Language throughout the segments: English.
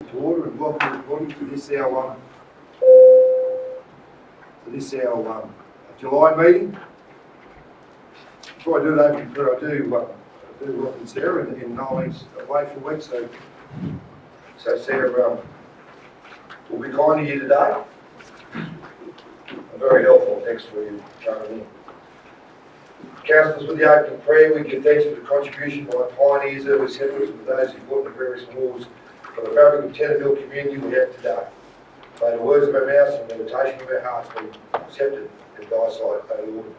To order and welcome everybody to this our July meeting. Before I do that, I do welcome Sarah and Nolene's away for a week, so Sarah will be kind to you today. Very helpful. Thanks for you coming in. Councillors, with the opening prayer, we give thanks for the contribution by pioneers, early settlers, and those who fought the various wars for the fabric of Tenneville community we have today. May the words of our mouths and the meditation of our hearts be accepted in thy sight, O Lord.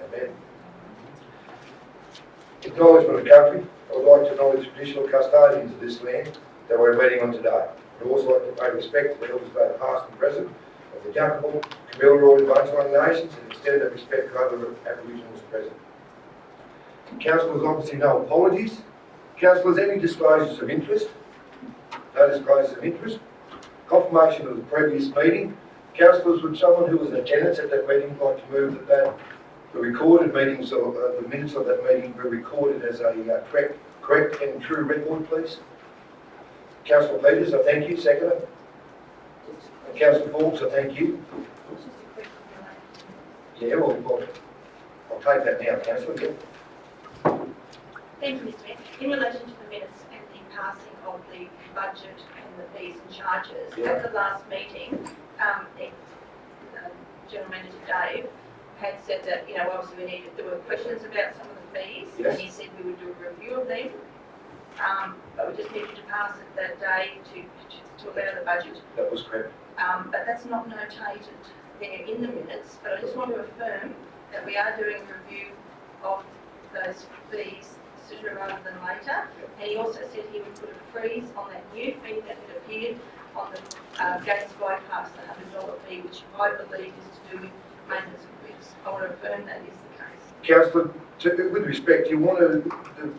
Amen. Acknowledgement of country. I would like to acknowledge the traditional custodians of this land that we're meeting on today. I would also like to pay respect to the elders both past and present of the Junkable, Camilroy and Bundjalung nations, and extend that respect to other Aboriginals present. Councillors, obviously no apologies. Councillors, any disclosures of interest? No disclosures of interest. Confirmation of the previous meeting. Councillors, would someone who was in attendance at that meeting like to move that the recorded meetings or the minutes of that meeting be recorded as a correct and true record, please? Councillor Peters, I thank you. Seconder. Councillor Fawkes, I thank you. Yeah, well, I'll take that now, Councillor. Yeah. Thank you, Mr. Mayor. In relation to the minutes and the passing of the budget and the fees and charges, at the last meeting, General Manager Dave had said that, obviously there were questions about some of the fees, and he said we would do a review of them, but we just needed to pass it that day to allow the budget. That was correct. But that's not notated there in the minutes, but I just want to affirm that we are doing a review of those fees sooner rather than later, and he also said he would put a freeze on that new fee that had appeared on the Gates bypass, the $100 fee, which I believe is to do with maintenance of bricks. I want to affirm that is the case. Councillor, with respect, you want to,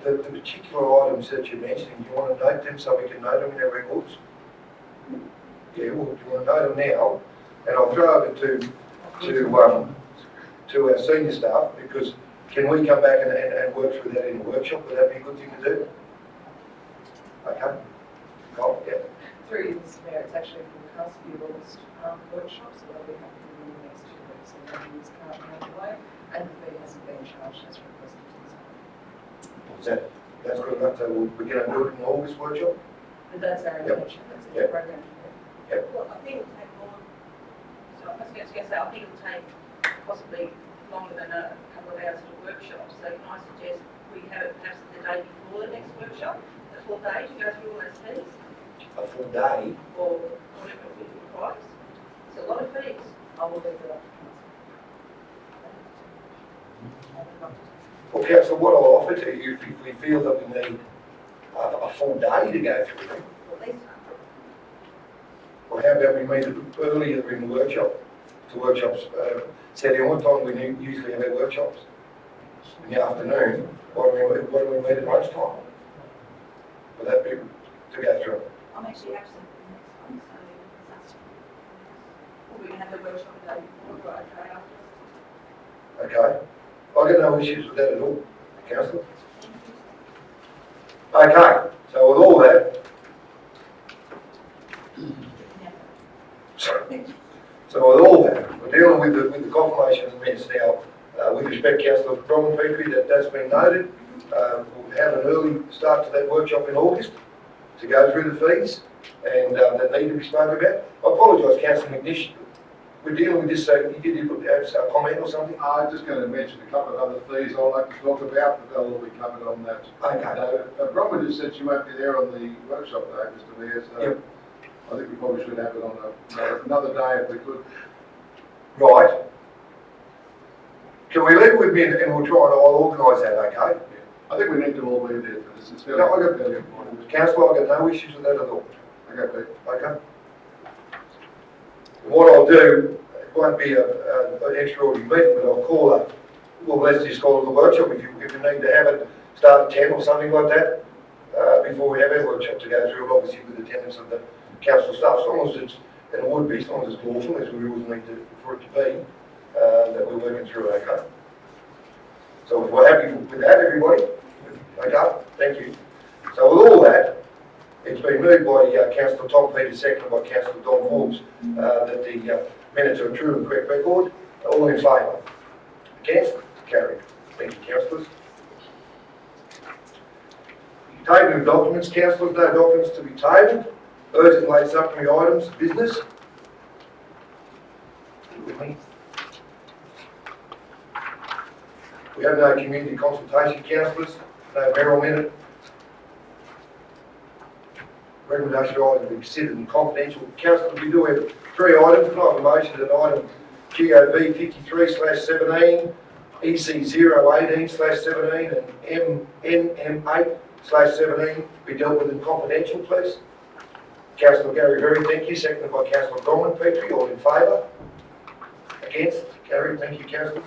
the particular items that you're mentioning, you want to note them so we can note them in our records? Yeah, well, you want to note them now, and I'll throw over to our senior staff, because can we come back and work through that in a workshop? Would that be a good thing to do? Okay. Cool, yeah. Through you, Mr. Mayor, it's actually forecast for the August workshop, so that'll be happening in the next 2 weeks, and that is currently underway, and the fee hasn't been charged as requested. That's good enough, so we're going to do it in the August workshop? But that's our intention, that's the program. Well, I think it will take more, so I was going to say, I think it will take possibly longer than a couple of hours at a workshop, so can I suggest we have it perhaps the day before the next workshop, the full day to go through all those fees? A full day? Or whatever it requires. It's a lot of fees. I will leave it up to Well, Councillor, what I'll offer to you, if we feel that we need a full day to go through them, At least well, how about we meet earlier in the workshop? The workshops, Saturday, what time we usually have our workshops? In the afternoon. Why do we meet at lunchtime? Would that be to go through? I'm actually absent the next one, so that's we can have the workshop the day before or a day after. Okay. I've got no issues with that at all, Councillor. Okay, so with all that, we're dealing with the confirmation of the minutes now. With respect, Councillor Bronwyn Petrie, that's been noted. We'll have an early start to that workshop in August to go through the fees and that need to be spoken about. I apologise, Councillor McNish. We're dealing with this, so you did have a comment or something? I'm just going to mention a couple of other fees I'd like to talk about, but they'll all be covered on that. Okay. Bronwyn just said she won't be there on the workshop day, Mr. Mayor, so yep. I think we probably should have it on another day if we could. Right. Can we leave it with me and we'll try and I'll organise that, okay? I think we need to all be there for this. It's No, fairly important. Councillor, I've got no issues with that at all. Okay, Pete. Okay. What I'll do, it won't be an extraordinary meeting, but I'll call up, well, let's just call it the workshop if you need to have it start at 10 or something like that, before we have our workshop to go through, obviously with attendance of the council staff, as long as it's, and it would be, as long as it's lawful, as we always need for it to be, that we're working through, okay? So if we're happy with that, everybody, okay, thank you. So with all that, It's been moved by Councillor Tom Peters, seconded by Councillor Don Forbes, that the minutes are a true and correct record. All in favour? Against? Carried. Thank you, councillors. Tabling of documents, councillors, no documents to be tabled. Urgent late supplementary items, business. We have no community consultation, councillors, no Merrill minute. Recommendation items to be considered in confidential. Councillors, we do have 3 items. Can I have a motion that item GOB 53/17, EC 018/17 and MNM8/17 be dealt with in confidential, please? Councillor Gary Berry, thank you. Seconded by Councillor Gorman Petrie. All in favour? Against? Carried. Thank you, councillors.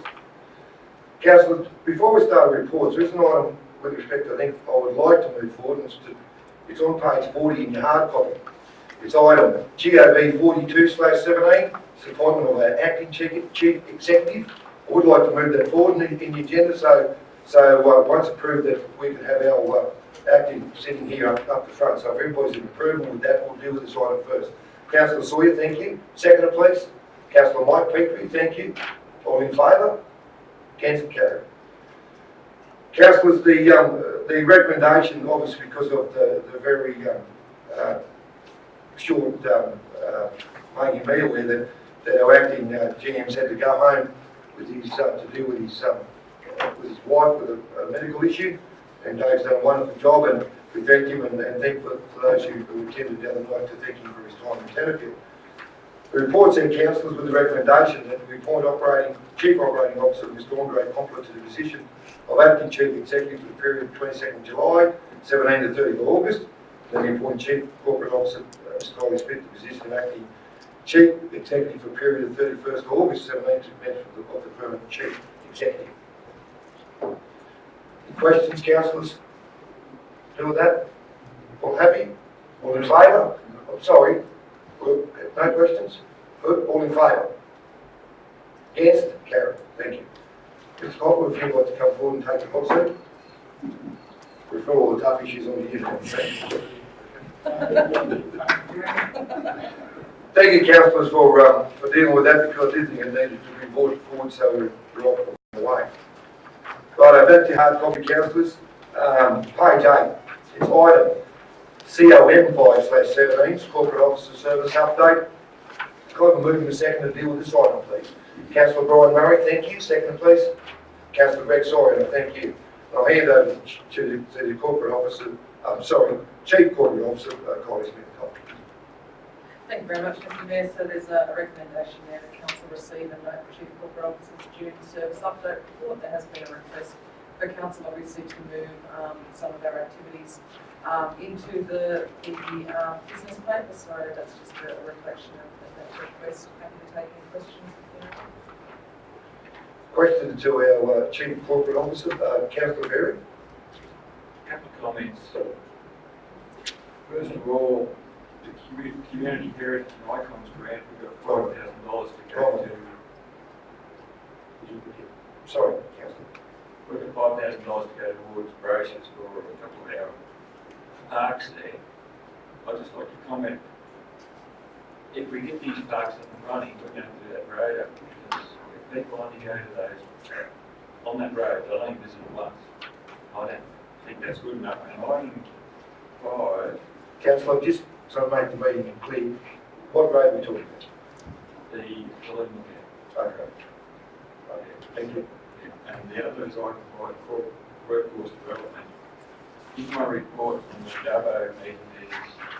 Councillors, before we start reports, there's an item with respect, I think I would like to move forward, and it's on page 40 in your hard copy. It's item GOB 42/17, it's appointment of our acting chief executive. I would like to move that forward in the agenda, so once approved, that we can have our acting sitting here up the front. So if everybody's in approval with that, we'll deal with this item first. Councillor Sawyer, thank you. Seconder, please. Councillor Mike Petrie, thank you. All in favour? Against? Carried. Councillors, the recommendation, obviously because of the very short making me aware that our acting GM's had to go home with his to deal with his wife with a medical issue, and Dave's done a wonderful job, and we thank him and thank for those who attended the other night to thank him for his time in Tenterfield. The report said, councillors, with the recommendation that we appoint Chief Operating Officer Mr. Andre Compler to the position of Acting Chief Executive for the period of 22nd July, 17 to 30th of August. Then we appoint Chief Corporate Officer Mr. Holly Smith to the position of Acting Chief Executive for a period of 31st of August, 17 to commencement of the permanent Chief Executive. Questions, councillors? Deal with that? All happy? All in favour? I'm sorry. Good. No questions? Good. All in favour? Against? Carried. Thank you. Mr. Copper, if you'd like to come forward and take the hot seat. Refer all the tough issues on to you. Thank you, councillors, for dealing with that, because I did think it needed to be brought forward, so we're off the way. Right, back to hard copy, councillors. Page 8. It's item COM 5/17, Corporate Officer Service Update. Can I have a moving a second to deal with this item, please? Councillor Brian Murray, thank you. Second, please. Councillor Greg Soriano, thank you. I'll hand over to the Corporate Officer, Chief Corporate Officer, Kylie Smith. Thank you very much, Mr. Mayor. So there's a recommendation there that council receive and note the Chief Corporate Officer's June service update report. There has been a request for council, obviously, to move some of our activities into the business paper. So that's just a reflection of that request. Happy to take any questions. Question to our Chief Corporate Officer, Councillor Berry. A couple of comments. First of all, the community heritage and icons grant, we've got $5,000 to go to. Sorry, Councillor. We've got $5,000 to go towards brochures for a couple of our parks there. I'd just like to comment, if we get these parks up and running, we're going to do that road up, because if people only go to those on that road, they'll only visit it once. I don't think that's good enough. And item 5, Councillor, just so I make the meeting clear, what road are we talking about? the Colonial Okay. Okay, thank you. and the other is item 5, workforce development. In my report from the Dubbo meeting,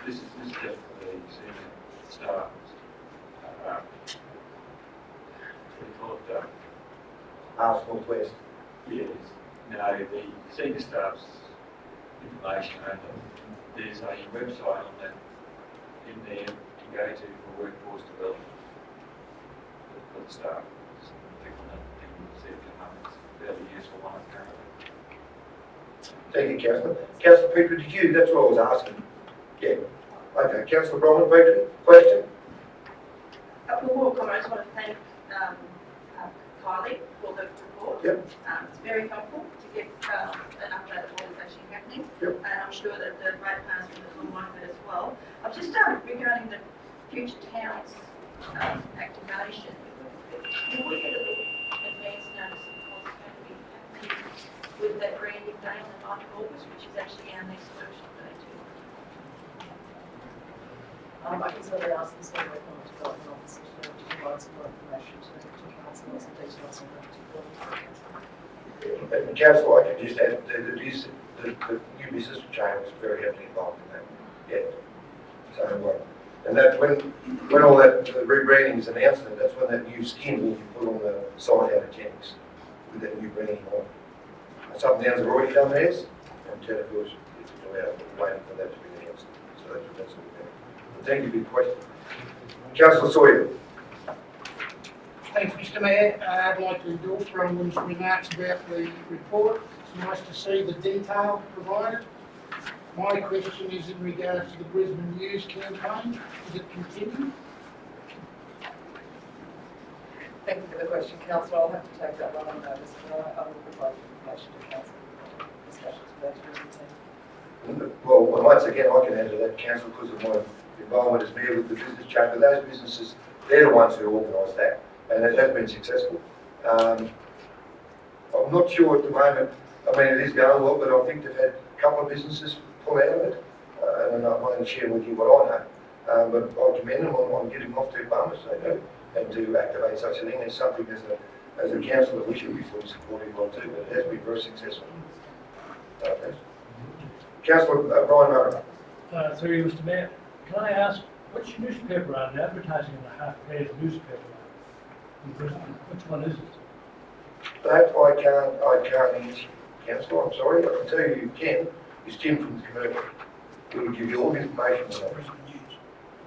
this is just for the senior staff. We call it Arts Northwest. yes. No, the senior staff's information only. There's a website on that in there to go to for workforce development for the staff. Just click on that and see if it comes. It's a fairly useful one currently. Thank you, Councillor. Councillor Petrie, did you? That's what I was asking. Yeah. Okay, Councillor Brian Petrie, question? One more comment. I just want to thank Kylie for the report. Yep. It's very helpful to get an update of what is actually happening. listening. Yep. And I'm sure that the ratepayers will like that as well. I've just regarding the future towns activation. You will get a little advance notice of what's going to be happening with that branding day on the 9th of August, which is actually our next workshop day too. I can certainly ask the State Economic Development Officer to provide some more information to council and some details on that particular. And council, I could just add that the new business chain was very heavily involved in that. Yeah. So, and that when all that rebranding is announced, that's when that new skin will be put on the side out of Jennings with that new branding on. And some towns have already done theirs, and Tennefield is waiting for that to be announced. So that's all there. But thank you for your question. Councillor Sawyer. Thanks, Mr Mayor. I'd like to endorse Bronwyn's remarks about the report. It's nice to see the detail provided. My question is in regards to the Brisbane News campaign. Does it continue? Thank you for the question, Councillor. I'll have to take that one on notice, but I will provide information to Council for discussions with our tourism team. Well, once again, I can add to that, council, because of my involvement as mayor with the business chain, but those businesses, they're the ones who organise that, and it has been successful. I'm not sure at the moment, I mean, it is going well, but I think they've had a couple of businesses pull out of it, and I'm not going to share with you what I know, but I commend them on getting off to bums, they do, and to activate such a thing. It's something as a councillor we should be fully supportive of too, but it has been very successful. Thanks. Councillor Brian Murray. Through you, Mr Mayor. Can I ask, which newspaper are they advertising in the half-page newspaper in Brisbane? Which one is it? That I can't answer, councillor, I'm sorry. I can tell you can. It's Tim from the commercial. He will give you all the information on that. Brisbane News.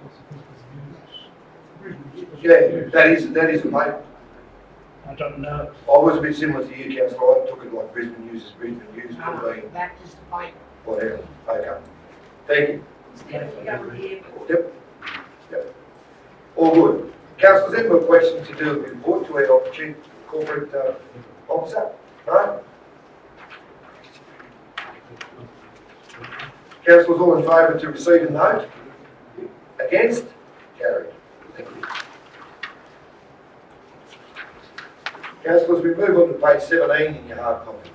What's the Brisbane News? Yeah, that is a paper. I don't know. I was a bit similar to you, councillor. I took it like Brisbane News is Brisbane News, probably That is the paper. whatever. Okay. Thank you. Instead of going to the airport. Yep. All good. Councillors, any more questions to do with the report to our Chief Corporate Officer? No? Councillors, all in favour to receive and note? Against? Carried. Thank you. Councillors, we move on to page 17 in your hard copy.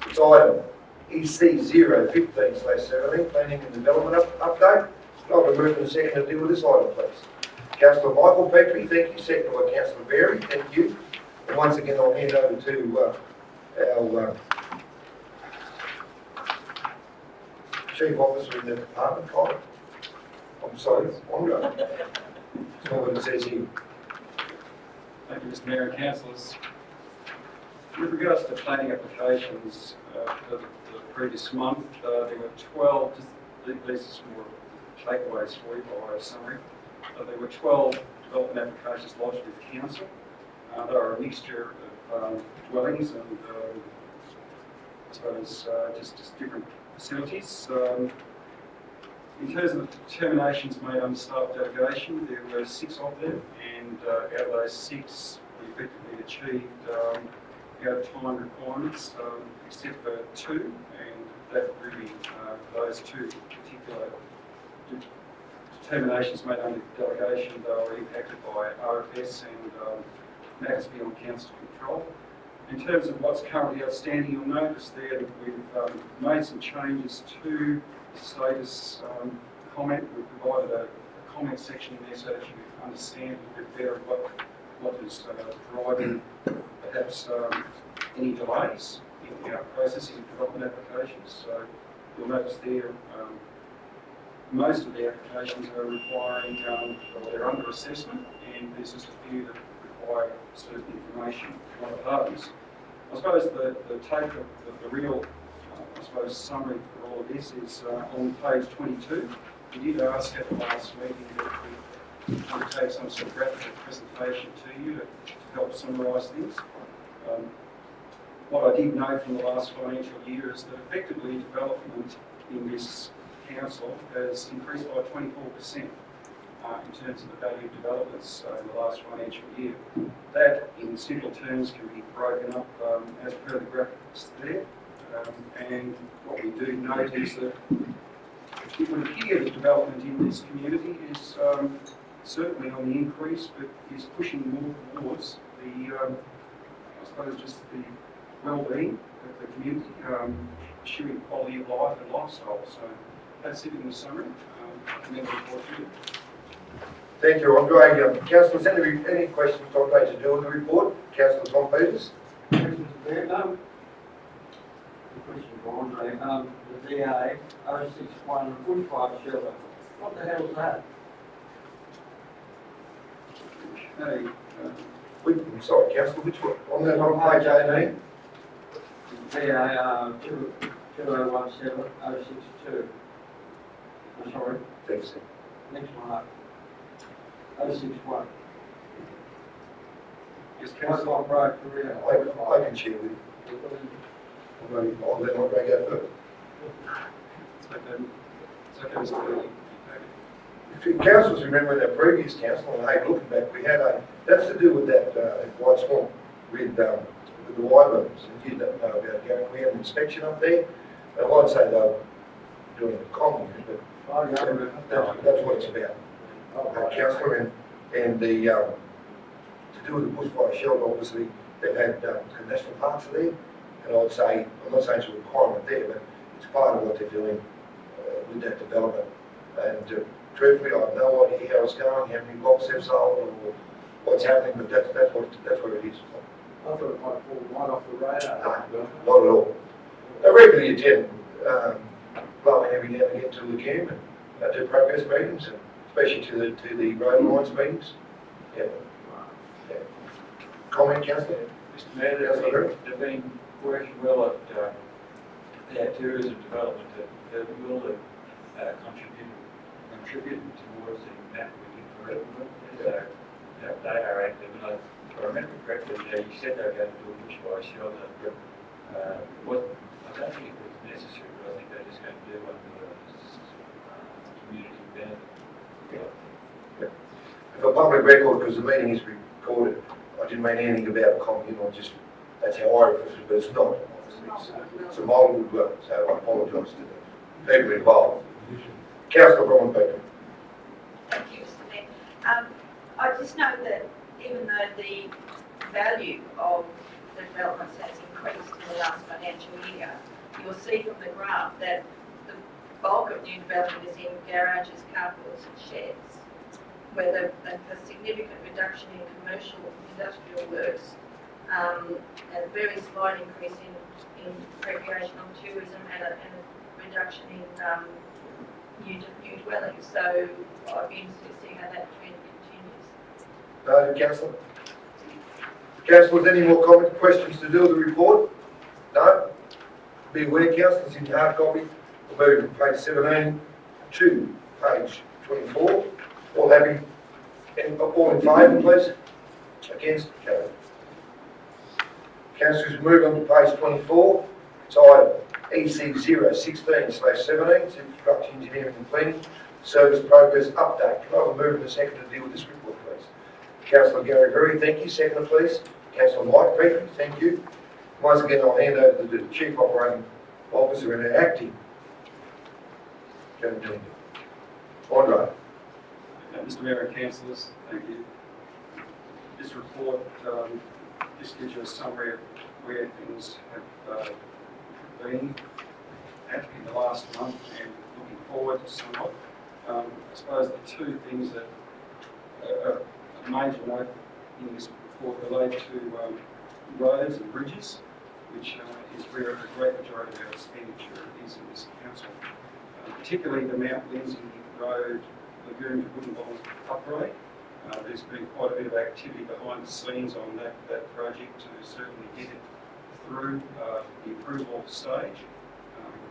It's item EC 015/17, Planning and Development Update. I'll remove in a second to deal with this item, please. Councillor Michael Petrie, thank you. Seconded by Councillor Berry, thank you. And once again, I'll hand over to our Chief Officer in the department, Colin. I'm sorry, Andre. That's not what it says here. Thank you, Mr Mayor and Councillors. With regards to planning applications for the previous month, there were 12, these are some more takeaways for you by way of summary. There were 12 development applications lodged with the council. They are a mixture of dwellings and I suppose just different facilities. In terms of the determinations made under staff delegation, there were 6 of them, and out of those 6, we effectively achieved our time requirements, except for 2, and that really, those 2 particular determinations made under delegation, they were impacted by RFS and matters beyond council control. In terms of what's currently outstanding, you'll notice there that we've made some changes to the status comment. We've provided a comment section there so that you understand a bit better what is driving perhaps any delays in our processing of development applications. So you'll notice there most of the applications are requiring, well, they're under assessment, and there's just a few that require certain information from other parties. I suppose the take of the real, I suppose, summary for all of this is on page 22. We did ask at the last meeting that we undertake some sort of graphical presentation to you to help summarise things. What I did know from the last financial year is that effectively development in this council has increased by 24% in terms of the value of developments in the last financial year. That, in simple terms, can be broken up as per the graphics there. And what we do note is that it would appear that development in this community is certainly on the increase, but is pushing more towards the, I suppose, just the well-being of the community, pursuing quality of life and lifestyle. So that's it in the summary. Member report to you. Thank you, Andre. Councillors, any questions, Andre, to do with the report? Councillor Tom Peters? Mr. Mayor, the question for Andre, the DA 061 bushfire shelter, what the hell is that? Okay, Sorry, Councillor, which one? On that on page 18? DA 2017 062. I'm sorry, Thanks. next one up. 061. yes, White Councillor. Rock Road, Korea. I can share with you. I'll let Andre go first. It's okay. It's okay, Mr. Burley. If you councillors remember in our previous council, and hey, looking back, we had that's to do with that White Swamp with the wyverns. And you don't know about going, we had an inspection up there. I won't say they were doing a common, but that's what it's about. Councillor, and the, to do with the bushfire shelter, obviously, they've had national parks there, and I'd say, I'm not saying it's a requirement there, but it's part of what they're doing with that development. And truthfully, I have no idea how it's going, how many blocks they've sold, or what's happening, but that's what it is. I thought it might fall right off the radar. No, not at all. They regularly attend, blowing every now and again to the Lagoon and do progress meetings, and especially to the road lines meetings. Yeah. Comment, Councillor? Mr. Mayor, they've been working well at their tourism development that will contribute towards the map we did for Edinburgh. So they are active. And if I remember correctly, you said they were going to do a bushfire shelter. I don't think it was necessary, but I think they're just going to do one for community benefit. For public record, because the meeting is recorded, I didn't mean anything about comment, or just, that's how I refer to it, but it's not, obviously. It's a multiple dwelling, so I apologise to the people involved. Councillor Brian Baker. Thank you, Mr. Mayor. I just note that even though the value of the developments has increased in the last financial year, you will see from the graph that the bulk of new development is in garages, carports and sheds, where the significant reduction in commercial industrial works, and a very slight increase in recreational tourism and a reduction in new dwellings. So I'd be interested to see how that trend continues. No, Councillor? Councillors, any more comments, questions to do with the report? No? Be aware, Councillors, in your hard copy, we'll move from page 17 to page 24. All happy? All in favour, please? Against? Carried. Councillors, move on to page 24. It's item EC 016/17, Infrastructure Engineering and Planning, Service Progress Update. Can I have a move in a second to deal with this report, please? Councillor Gary Berry, thank you. Seconder, please. Councillor Mike Petrie, thank you. Once again, I'll hand over to the Chief Operating Officer and acting. Andre. Mr. Mayor and Councillors, thank you. This report just gives you a summary of where things have been at in the last month and looking forward somewhat. I suppose the two things that are a major note in this report relate to roads and bridges, which is where a great majority of our expenditure is in this council. Particularly the Mount Lindsay Road Lagoon to Woodinbong upgrade. There's been quite a bit of activity behind the scenes on that project to certainly get it through the approval stage.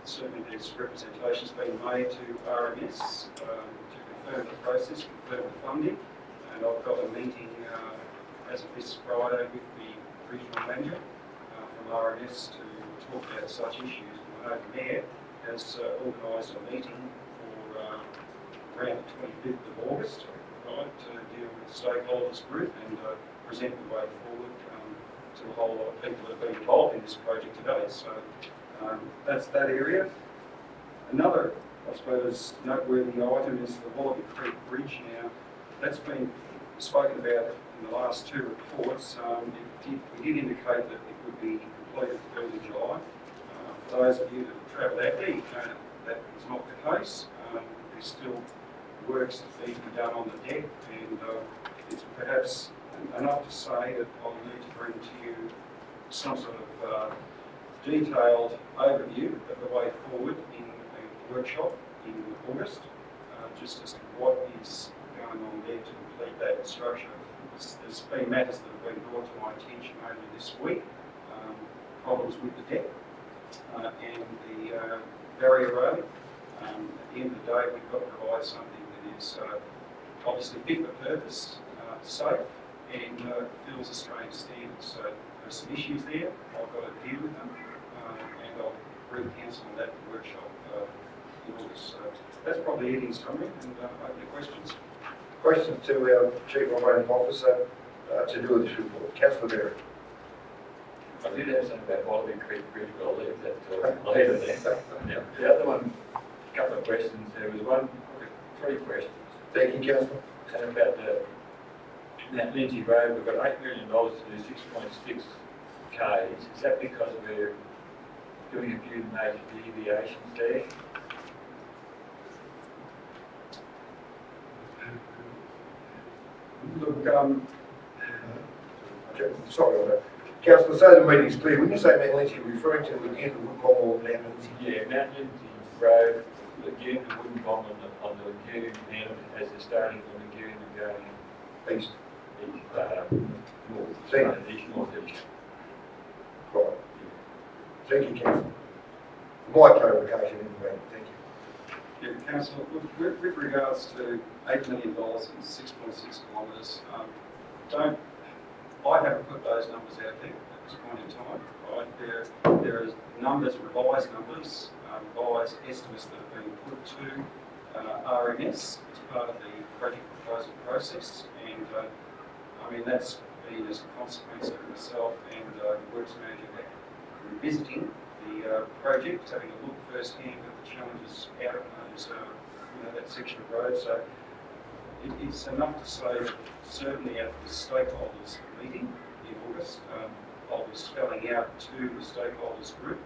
Certainly there's representations being made to RMS to confirm the process, confirm the funding, and I've got a meeting as of this Friday with the regional manager from RMS to talk about such issues. And I know the Mayor has organised a meeting for around the 25th of August, right, to deal with the stakeholders group and present the way forward to a whole lot of people that have been involved in this project today. So That's that area. Another, I suppose, noteworthy item is the Wallaby Creek Bridge. Now, that's been spoken about in the last two reports. We did indicate that it would be completed early July. For those of you that have travelled out there, you know that is not the case. There's still works that need to be done on the deck, and it's perhaps enough to say that I'll need to bring to you some sort of detailed overview of the way forward in a workshop in August, just as to what is going on there to complete that structure. There's been matters that have been brought to my attention only this week, problems with the deck and the barrier road. At the end of the day, we've got to provide something that is obviously fit for purpose, safe, and fills Australian standards. So there's some issues there. I've got to deal with them, and I'll bring council on that workshop in August. So that's probably it in summary, and open to questions. Questions to our Chief Operating Officer to do with this report. Councillor Berry. I did have something about Wallaby Creek Bridge, but I'll leave that till later then. The other one, a couple of questions. There was one, three questions. Thank you, Councillor. And about that Lindsay Road, we've got $8 million to do 6.6 Ks. Is that because we're doing a few major deviations there? Look, Okay, sorry on that. Councillor, so the meeting's clear. When you say Mount Lindsay, you're referring to the end of Woodcombe or Mount Lindsay? Yeah, Mount Lindsay Road, lagoon to Woodcombe on the lagoon, and as they're starting the lagoon and going East. north, northeast. Right. Thank you, Councillor. My clarification anyway. Thank you. yeah, Councillor, with regards to $8 million and 6.6 kilometres, I haven't put those numbers out there at this point in time. Right? There is numbers, revised numbers, revised estimates that have been put to RMS as part of the project proposal process, and I mean that's been as a consequence of myself and the works manager revisiting the project, having a look firsthand at the challenges out of those, that section of road. So it's enough to say that certainly at the stakeholders meeting in August, I'll be spelling out to the stakeholders group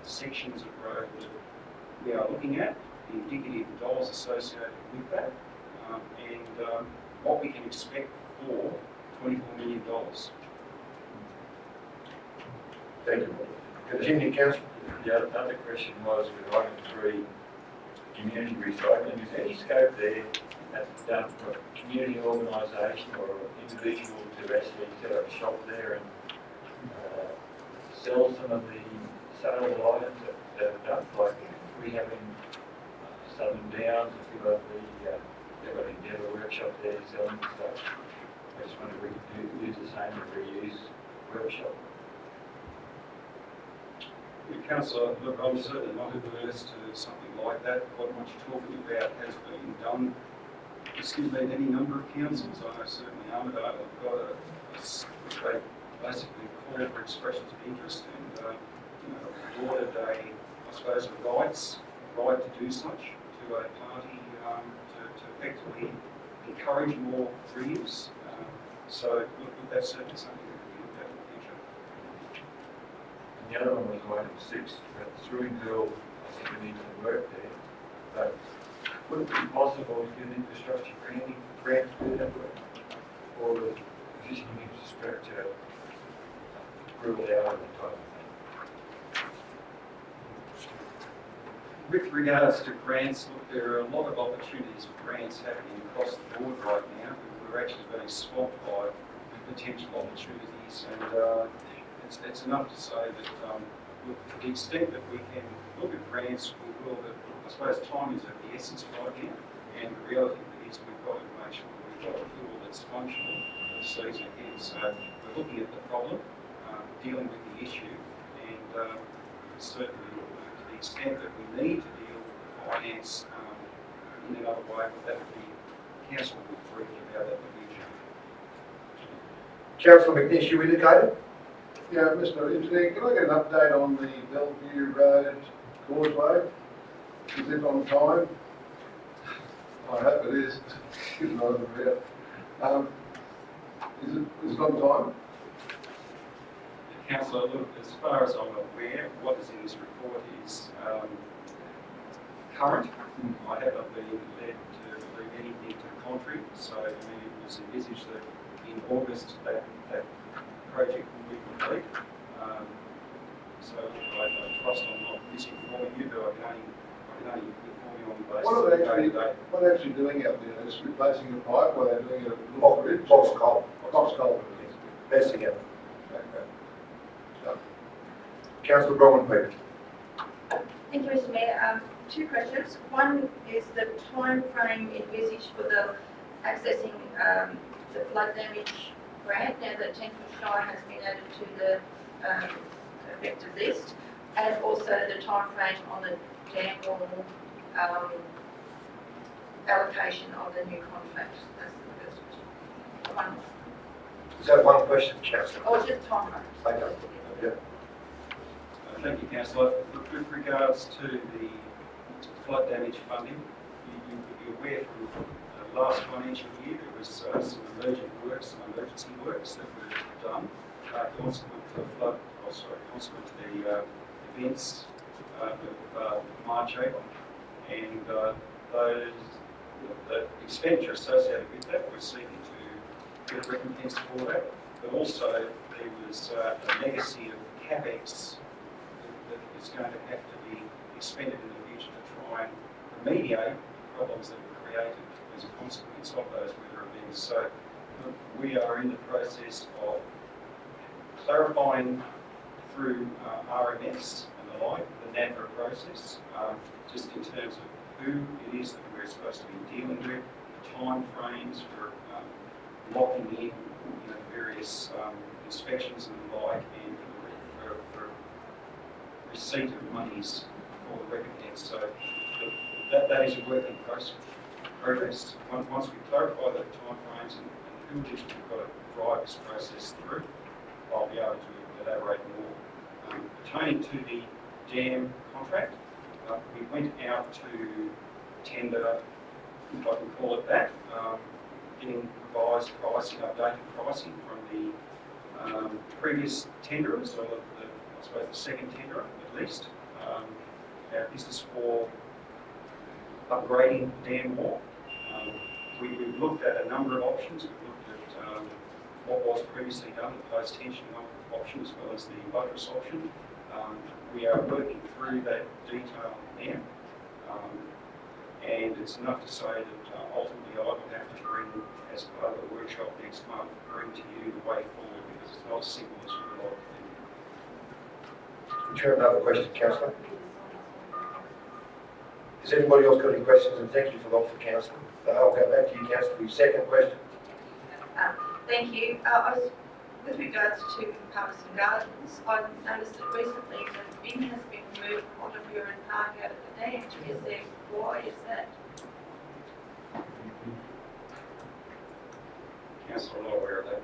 sections of road that we are looking at, the indicative dollars associated with that, and what we can expect for $24 million. Thank you. Continue, Councillor. The other question was with item 3, community recycling. Is there any scope there for a community organisation or individual to actually set up a shop there and sell some of the saleable items that are done? Like we have in Southern Downs, a few of they've got an Endeavour workshop there selling stuff. I just wonder if we could use the same as reuse workshop. Councillor, look, I'm certainly not averse to something like that. What you're talking about has been done, any number of councils. I certainly Armidale have got which they basically call for expressions of interest and awarded I suppose, a right to do such to a party to effectively encourage more reuse. So look, that's certainly something that we look at in the future. And the other one was item 6, about the swimming pool. I think we need some work there. But would it be possible to get an infrastructure grant to do that work? Or the existing infrastructure rule out of the type of thing? With regards to grants, look, there are a lot of opportunities for grants happening across the board right now. We're actually being swamped by potential opportunities, and it's enough to say that look, to the extent that we can look at grants, we will. But I suppose time is of the essence right now, and the reality is we've got to make sure that we've got a tool that's functional for the season ahead. So we're looking at the problem, dealing with the issue, and certainly to the extent that we need to deal with finance in another way, but that would be council will brief about that in the future. Councillor McNish, you indicated? Yeah, Mr. Engineer, can I get an update on the Bellevue Road causeway? Is it on time? I hope it is. It's not about. Is it on time? Councillor, look, as far as I'm aware, what is in this report is current. I haven't been led to believe anything to the contrary, so I mean, it was envisaged that in August that project will be complete. So I trust I'm not misinforming you, but I can only inform you on the basis What are of they actually, day-to-day. what are they actually doing out there? Just replacing the pipe, or they're doing it at the Box bridge? culvert. Box culvert. Best again. Okay. Councillor Bronwyn, please. Thank you, Mr Mayor. Two questions. One is the time frame envisaged for the accessing the flood damage grant now that Tentford Shire has been added to the affected list, and also the time frame on the dam wall allocation of the new contract. That's the first question. One. Is that one question, Councillor? Oh, just time frame. Okay. Yeah. Thank you, Councillor. With regards to the flood damage funding, you'll be aware from last financial year there was some emergency works that were done consequent to the flood, consequent to the events of March, April, and the expenditure associated with that was seeking to get recompense for that, but also there was a legacy of CapEx that is going to have to be expended in the future to try and remediate problems that were created as a consequence of those weather events. So we are in the process of clarifying through RMS and the like, the NAPRA process, just in terms of who it is that we're supposed to be dealing with, the time frames for locking in various inspections and the like, and for receipt of monies for the recompense. So that is a work in progress. Once we clarify the timeframes and who it is we've got to drive this process through, I'll be able to elaborate more. Pertaining to the dam contract, we went out to tender, if I can call it that, getting revised pricing, updated pricing from the previous tenderers, or I suppose the second tenderer at least. This is for upgrading dam wall. We've looked at a number of options. We've looked at what was previously done, the post-tension option as well as the buttress option. We are working through that detail now, and it's enough to say that ultimately I will have to bring, as part of the workshop next month, bring to you the way forward, because it's not as simple as you would like to think. Chair, another question, Councillor. Has anybody else got any questions? And thank you for that, for Councillor. I'll go back to you, Councillor, for your second question. Thank you. With regards to Palmerston Gardens, I've noticed that recently the bin has been removed from Otterbury Park out of the dam. Why is that? Councillor, I'm not aware of that.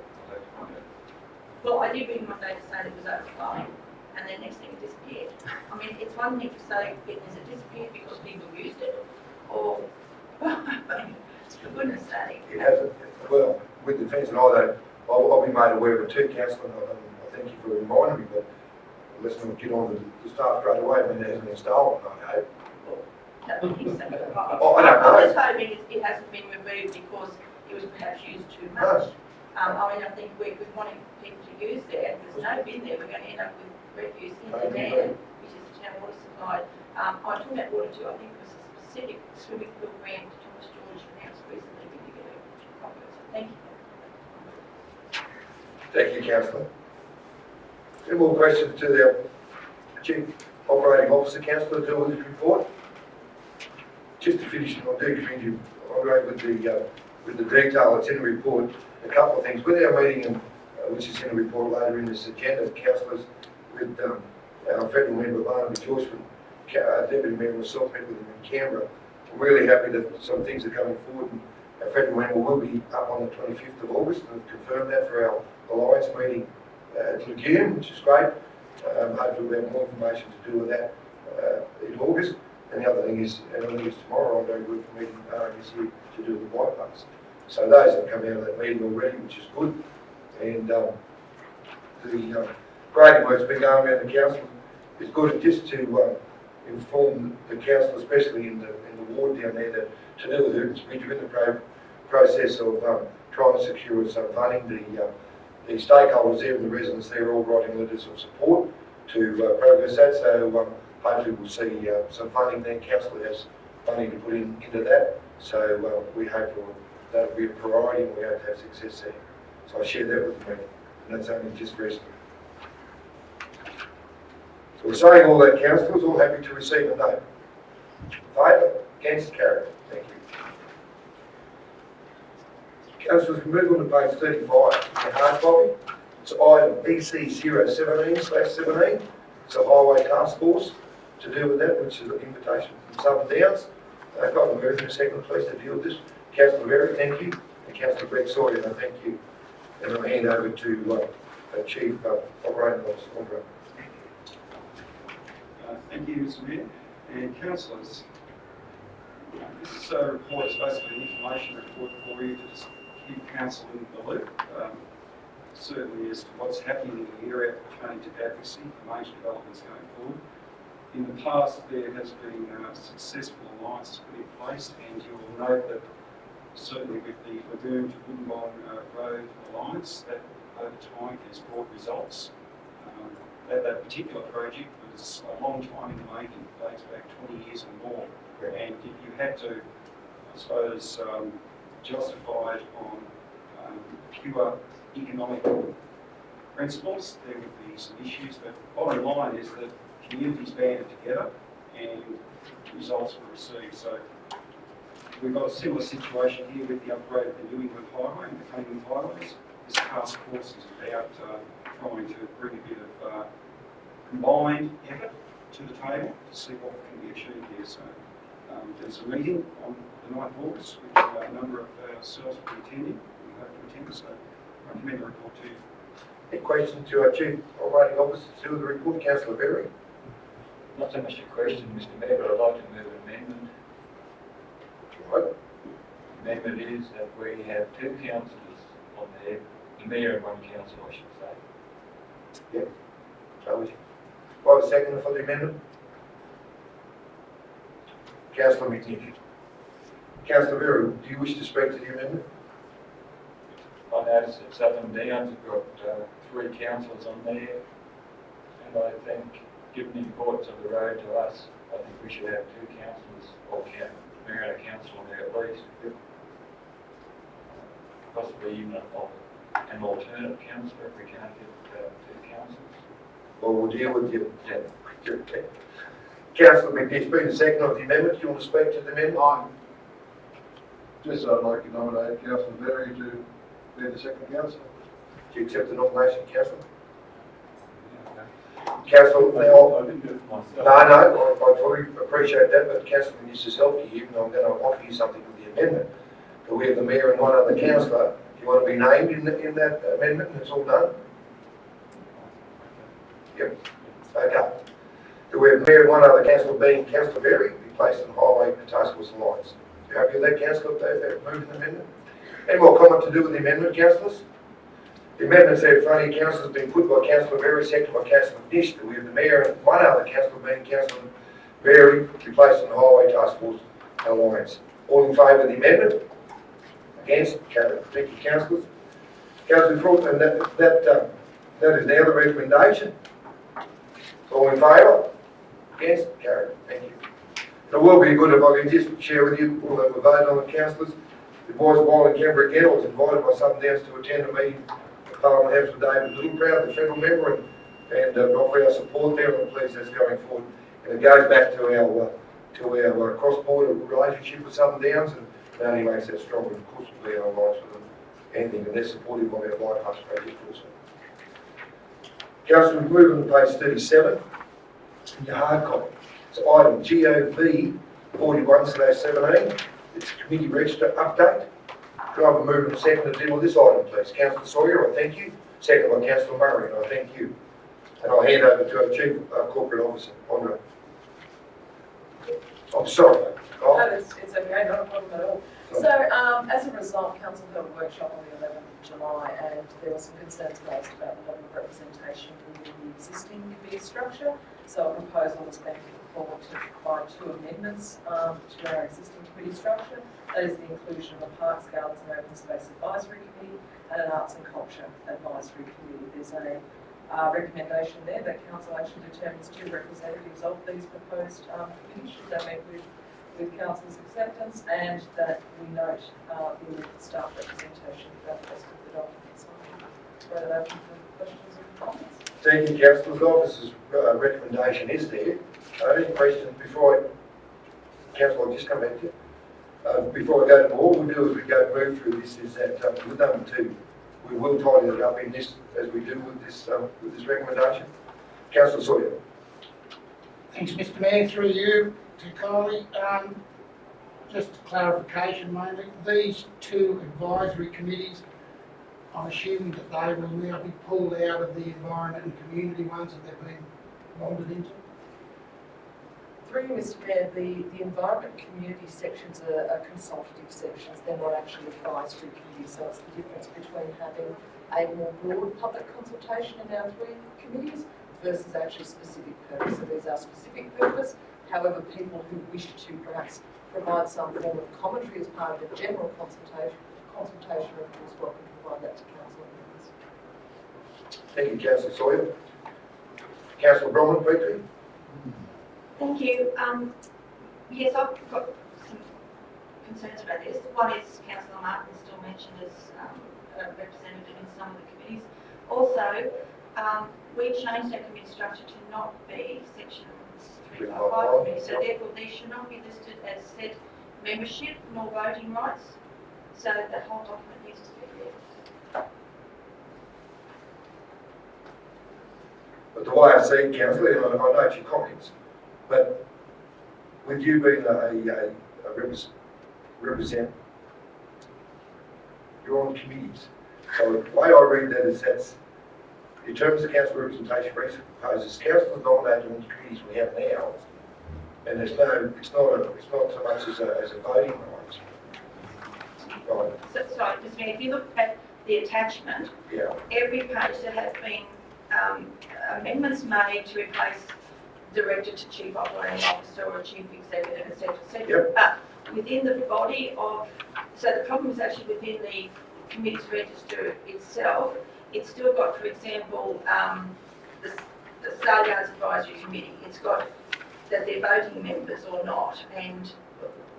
Well, I did read Monday to say that it was overflowing, and then next thing it disappeared. I mean, it's one thing to say it disappeared because people used it, or, for goodness sake. It hasn't, well, with the fence and all that, I'll be made aware of it too, Councillor, and I thank you for reminding me, but let's not get on to the staff straight away. I mean, it hasn't been stolen, I hope. No, I think so. Oh, I don't know. I'm just hoping it hasn't been removed because it was perhaps used too much. I mean, I think we're wanting people to use there. If there's no bin there, we're going to end up with refuse in the dam, which is the town water supply. I took that water to, I think it was a specific swimming pool grant to Thomas George House recently to get a copy. So thank you. Thank you, Councillor. Any more questions to the Chief Operating Officer, Councillor, to deal with this report? Just to finish, I do commend you, Andre, with the detail that's in the report. A couple of things. With our meeting, which is in the report later in this agenda, councillors, with our federal member Barnaby Joyce, Deputy Member myself met with him in Canberra. I'm really happy that some things are coming forward, and our federal member will be up on the 25th of August and confirmed that for our Alliance meeting Lagoon, which is great. Hopefully we'll have more information to do with that in August. And the other thing is, and I think it's tomorrow, I'm going to go for a meeting with RNSU to do the bypass. So those have come out of that meeting already, which is good. And the grading work's been going around the council. It's good just to inform the council, especially in the ward down there, that to do with Hooters Bridge, we're in the process of trying to secure some funding. The stakeholders there and the residents there are all writing letters of support to progress that. So hopefully we'll see some funding then. Council has money to put into that. So we hope that'll be a priority and we hope to have success there. So I share that with the meeting, and that's only just recently. So we're saying all that, councillors, all happy to receive a note. Favour? Against? Carried. Thank you. Councillors, we move on to page 35 in your hard copy. It's item BC 017/17. It's a highway task force to deal with that, which is an invitation from Southern Downs. I've got the move in a second, please, to deal with this. Councillor Berry, thank you. And Councillor Greg Sawyer, and thank you. And I'll hand over to Chief Operating Officer. Thank you, Mr. Mayor and councillors. This report is basically an information report for you to just keep council in the loop, certainly as to what's happening in the area pertaining to advocacy for major developments going forward. In the past, there has been successful alliances put in place, and you will note that certainly with the Lagoon to Woodbine Road Alliance, that over time has brought results. That particular project was a long time in the making, dates back 20 years and more. And if you had to, I suppose, justify it on pure economic principles, there would be some issues. But bottom line is that communities banded together and results were received. So we've got a similar situation here with the upgrade of the New England Highway and the Cunningham Highways. This task force is about trying to bring a bit of combined effort to the table to see what can be achieved here. So there's a meeting on the 9th of August, which a number of ourselves will be attending. We hope to attend, so I commend the report to you. Any questions to our Chief Operating Officer to the report, Councillor Berry? Not so much a question, Mr. Mayor, but I'd like to move an amendment. Right. The amendment is that we have 2 councillors on there, the mayor and 1 councillor, I should say. Yep. So do I have a second for the amendment? Councillor McNish. Councillor Berry, do you wish to speak to the amendment? I noticed that Southern Downs have got 3 councillors on there, and I think, given the importance of the road to us, I think we should have 2 councillors, or mayor and a councillor on there at least. Possibly even an alternate councillor if we can't get 2 councillors. Well, we'll deal with you. Yeah. Councillor McNish, being the second of the amendment, do you want to speak to the amendment? Just I'd like to nominate Councillor Berry to be the second councillor. Do you accept the nomination, Councillor? Councillor, now, I didn't do it myself. no, I fully appreciate that, but Councillor McNish has helped you, even though I'm going to offer you something with the amendment. But we have the mayor and 1 other councillor. Do you want to be named in that amendment and it's all done? Yep. Okay. So we have the mayor and 1 other councillor being Councillor Berry, be placed in the Highway Task Force Alliance. You happy with that, Councillor, if they've moved the amendment? Any more comment to do with the amendment, councillors? The amendment there in front of you, councillors, has been put by Councillor Berry, seconded by Councillor McNish. We have the mayor and 1 other councillor being Councillor Berry, be placed in the Highway Task Force Alliance. All in favour of the amendment? Against? Carried. Thank you, councillors. Councillor Fraud, and that is now the recommendation. All in favour? Against? Carried. Thank you. It will be good if I can just share with you, although we voted on the councillors, it was while in Canberra again, I was invited by Southern Downs to attend a meeting at Parliament House with David Littleproud, the federal member, and offer our support there, and I'm pleased that's going forward. And it goes back to our cross-border relationship with Southern Downs, and it only makes that stronger. Of course, we'll be our alliance with them, and they're supportive of our bypass project also. Councillor, we move on to page 37 in your hard copy. It's item GOV 41/17. It's a committee register update. Could I have a move and a second to deal with this item, please? Councillor Sawyer, I thank you. Second by Councillor Murray, and I thank you. And I'll hand over to our Chief Corporate Officer, Andre. I'm sorry, No, Kyle. it's okay, not a problem at all. So, as a result, council held a workshop on the 11th of July, and there were some concerns raised about the level of representation within the existing committee structure. So a proposal has been put forward to provide 2 amendments to our existing committee structure. That is the inclusion of a Parks, Gardens and Open Space Advisory Committee and an Arts and Culture Advisory Committee. There's a recommendation there that council actually determines 2 representatives of these proposed committees should they meet with council's acceptance, and that we note the limited staff representation throughout the rest of the documents. Throw that open for questions and comments. Thank you, Councillors. The officer's recommendation is there. Any questions before Councillor, I'll just come back to you. Before I go to all we'll do as we move through this is that with number 2, we will tidy it up in this as we do with this recommendation. Councillor Sawyer. Thanks, Mr Mayor, through you to Kylie. Just clarification mainly, these 2 advisory committees, I'm assuming that they will now be pulled out of the environment and community ones that they've been molded into? Through you, Mr Mayor, the environment and community sections are consultative sections. They're not actually advisory committees, so it's the difference between having a more broad public consultation in our 3 committees versus actually specific purpose. So there's our specific purpose. However, people who wish to perhaps provide some form of commentary as part of the general consultation are of course welcome to provide that to council members. Thank you, Councillor Sawyer. Councillor Bromwell, quickly. Thank you. Yes, I've got some concerns about this. One is Councillor Martin still mentioned as a representative in some of the committees. Also, we changed our committee structure to not be section 355 committee, so therefore these should not be listed as said membership nor voting rights. So the whole document needs to be read. But the way I see it, Councillor, and I note your comments, but with you being a represent, you're on committees. So the way I read that is that's, in terms of council representation, proposes councillors nominated on the committees we have now, and there's no, it's not so much as a voting right. Right. So, sorry, just if you look at the attachment, Yeah. every page there has been amendments made to replace director to chief operating officer or chief executive, etc., etc. Yep. But within the body of, so the problem is actually within the committee's register itself. It's still got, for example, the Safeguards Advisory Committee. It's got that they're voting members or not, and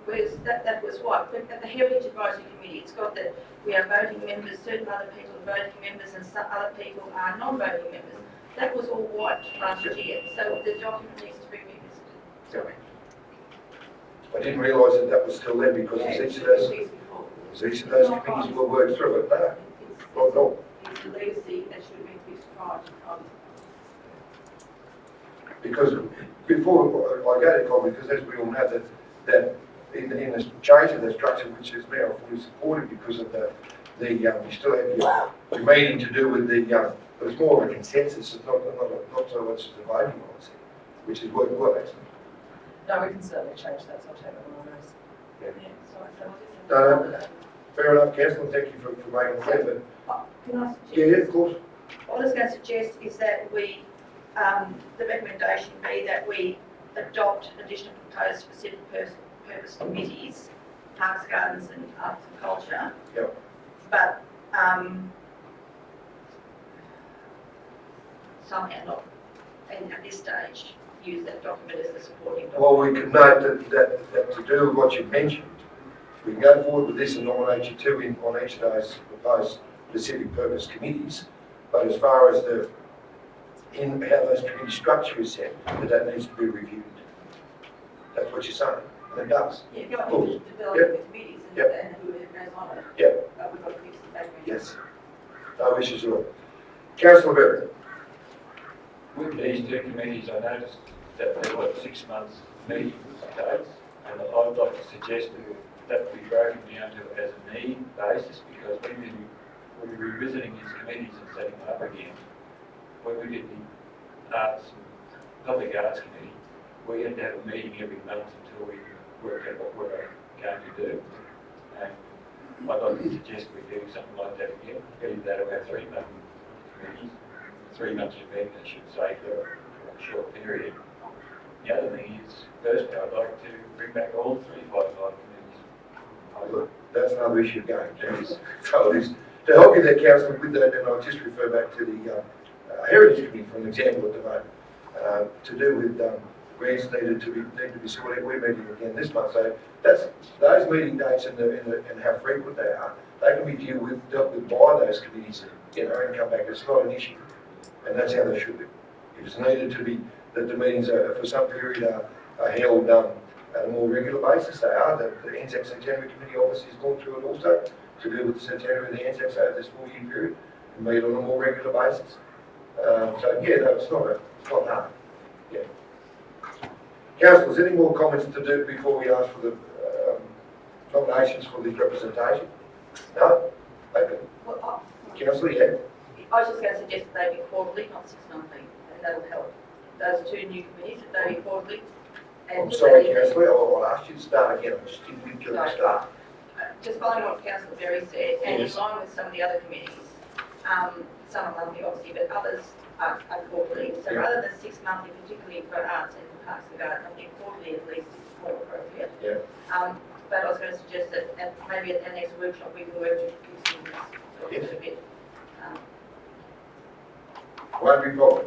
whereas that was what. But at the Heritage Advisory Committee, it's got that we are voting members, certain other people are voting members, and some other people are non-voting members. That was all white last year, so the document needs to be revisited. Sorry. I didn't realise that was still there because each of those committees will work through it. No, no. It's a legacy that should have been fixed prior to COVID. Because before I go to comment, because as we all know that in the change of the structure, which is now fully supported because of you still have your meeting to do with but it's more of a consensus. It's not so much as a voting policy, which has worked well actually. No, we can certainly change that, so I'll take that on notice. Yeah, sorry, so I just Fair enough, Councillor. Thank you for making clear. But can I suggest? yeah, of course. What I was going to suggest is that we, the recommendation be that we adopt additional proposed specific purpose committees, Parks, Gardens and Arts and Culture. Yep. But somehow not, and at this stage, use that document as the supporting document. Well, we can note that to do what you mentioned, we can go forward with this and nominate you 2 on each of those proposed specific purpose committees. But as far as how those committee structure is set, that needs to be reviewed. That's what you're saying, and it does. Yeah, go ahead Cool. and develop Yep. the committees and, Yep. and whoever goes on it. Yep. We've got to fix the background. Yes. No issues at all. Councillor Berry. With these 2 committees, I noticed that they've got 6 months meeting dates, and I'd like to suggest that we broken down to as a need basis, because when you we'll be revisiting these committees and setting them up again. When we did the arts, public arts committee, we had to have a meeting every month until we worked out what we're going to do. And I'd like to suggest we do something like that again, either that or have 3 month committees, 3 months event, I should say, for a short period. The other thing is, personally, I'd like to bring back all 3 5 committees. Look, that's another issue going, Janice. So it is, to help you there, Councillor, with that, and I'll just refer back to the Heritage Committee for an example at the moment, to do with grants need to be sorted. We're meeting again this month, so that's those meeting dates and how frequent they are. They can be dealt with by those committees, and come back. It's not an issue, and that's how they should be. If it's needed to be that the meetings are for some period are held at a more regular basis, they are. The Anzac Centenary Committee obviously has gone through it also to do with the centenary of the Anzacs over this 4-year period and meet on a more regular basis. So yeah, no, it's not hard. Yeah. Councillors, any more comments to do before we ask for the nominations for this representation? No? Okay. Well, Councillor, yeah. I was just going to suggest that they be quarterly, not 6 monthly, and that'll help. Those 2 new committees, that they be quarterly. I'm sorry, Councillor, I'll ask you to start again. I just didn't get to start. Just following what Councillor Berry said, and Yes. in line with some of the other committees, some are monthly obviously, but others are quarterly. So Yeah. rather than 6 monthly, particularly for arts and for parks and gardens, I think quarterly at least is more appropriate. Yeah. But I was going to suggest that maybe at the next workshop we can work to fix things a little bit. Won't be a problem.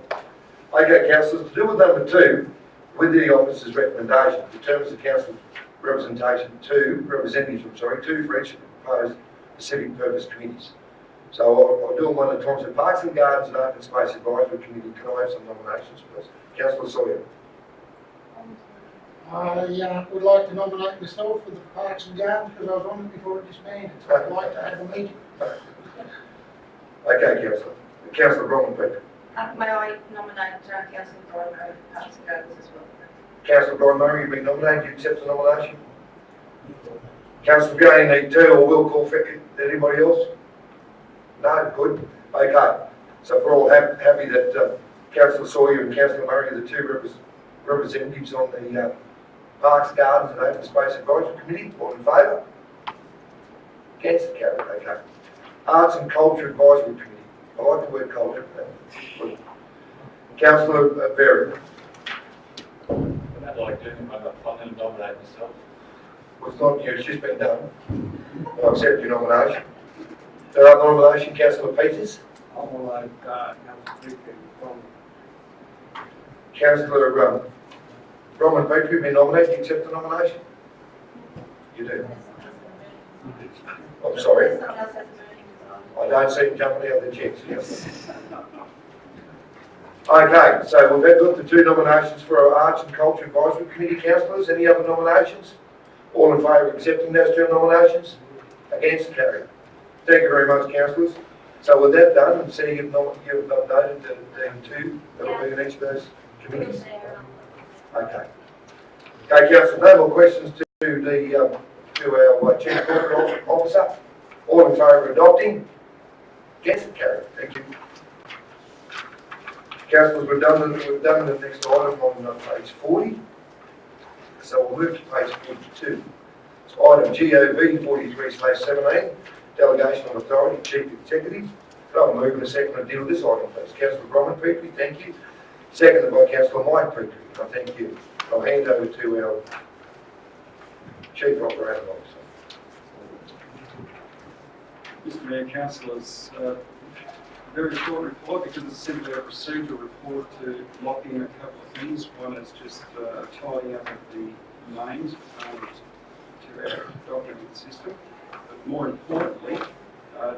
Okay, councillors, to do with number 2, with the officer's recommendation, determines the council's representation representatives for each of the proposed specific purpose committees. So I'll do them one at a time. So Parks and Gardens and Open Space Advisory Committee, can I have some nominations, please? Councillor Sawyer. I would like to nominate myself for the Parks and Gardens because I was on it before it disbanded, so I'd like to have a meeting. Okay, councillor. Councillor Bronwyn Petre. May I nominate Councillor Brian Murray for parks and gardens as well? Councillor Brian Murray, you've been nominated. Do you accept the nomination? Councillor, we only need 2, or will call for anybody else? No? Good. Okay. So if we're all happy that Councillor Sawyer and Councillor Murray are the 2 representatives on the Parks, Gardens and Open Space Advisory Committee, all in favour? Against? Carried. Okay. Arts and Culture Advisory Committee. I like the word culture. Councillor Berry. I'd like to, I'm going to nominate myself. Well, it's not you, it's just been done. I accept your nomination. There are nomination, Councillor Peters. I will like, Councillor Petre from Councillor Bronwyn Petre, you've been nominated. Do you accept the nomination? You do. I'm sorry. Someone else has a meeting as well. I don't see him jumping out of the checks. Yes. Okay, so we've got the 2 nominations for our Arts and Culture Advisory Committee. Councillors, any other nominations? All in favour of accepting those 2 nominations? Against? Carried. Thank you very much, councillors. So with that done, and seeing you've noted the 2 that will be in each of those committees. Okay. Okay, councillors, no more questions to our Chief Corporate Officer. All in favour of adopting? Against? Carried. Thank you. Councillors, we've done the next item on page 40. So we'll move to page 42. It's item GOV 43/17, Delegation of Authority, Chief Executive. I'll move in a second to deal with this item, please. Councillor Bronwyn Petre, thank you. Seconded by Councillor Mike Petre. I thank you. I'll hand over to our Chief Operating Officer. Mr Mayor, councillors, very short report because it's simply a procedural report to lock in a couple of things. One is just tidying up of the names to our document system, but more importantly,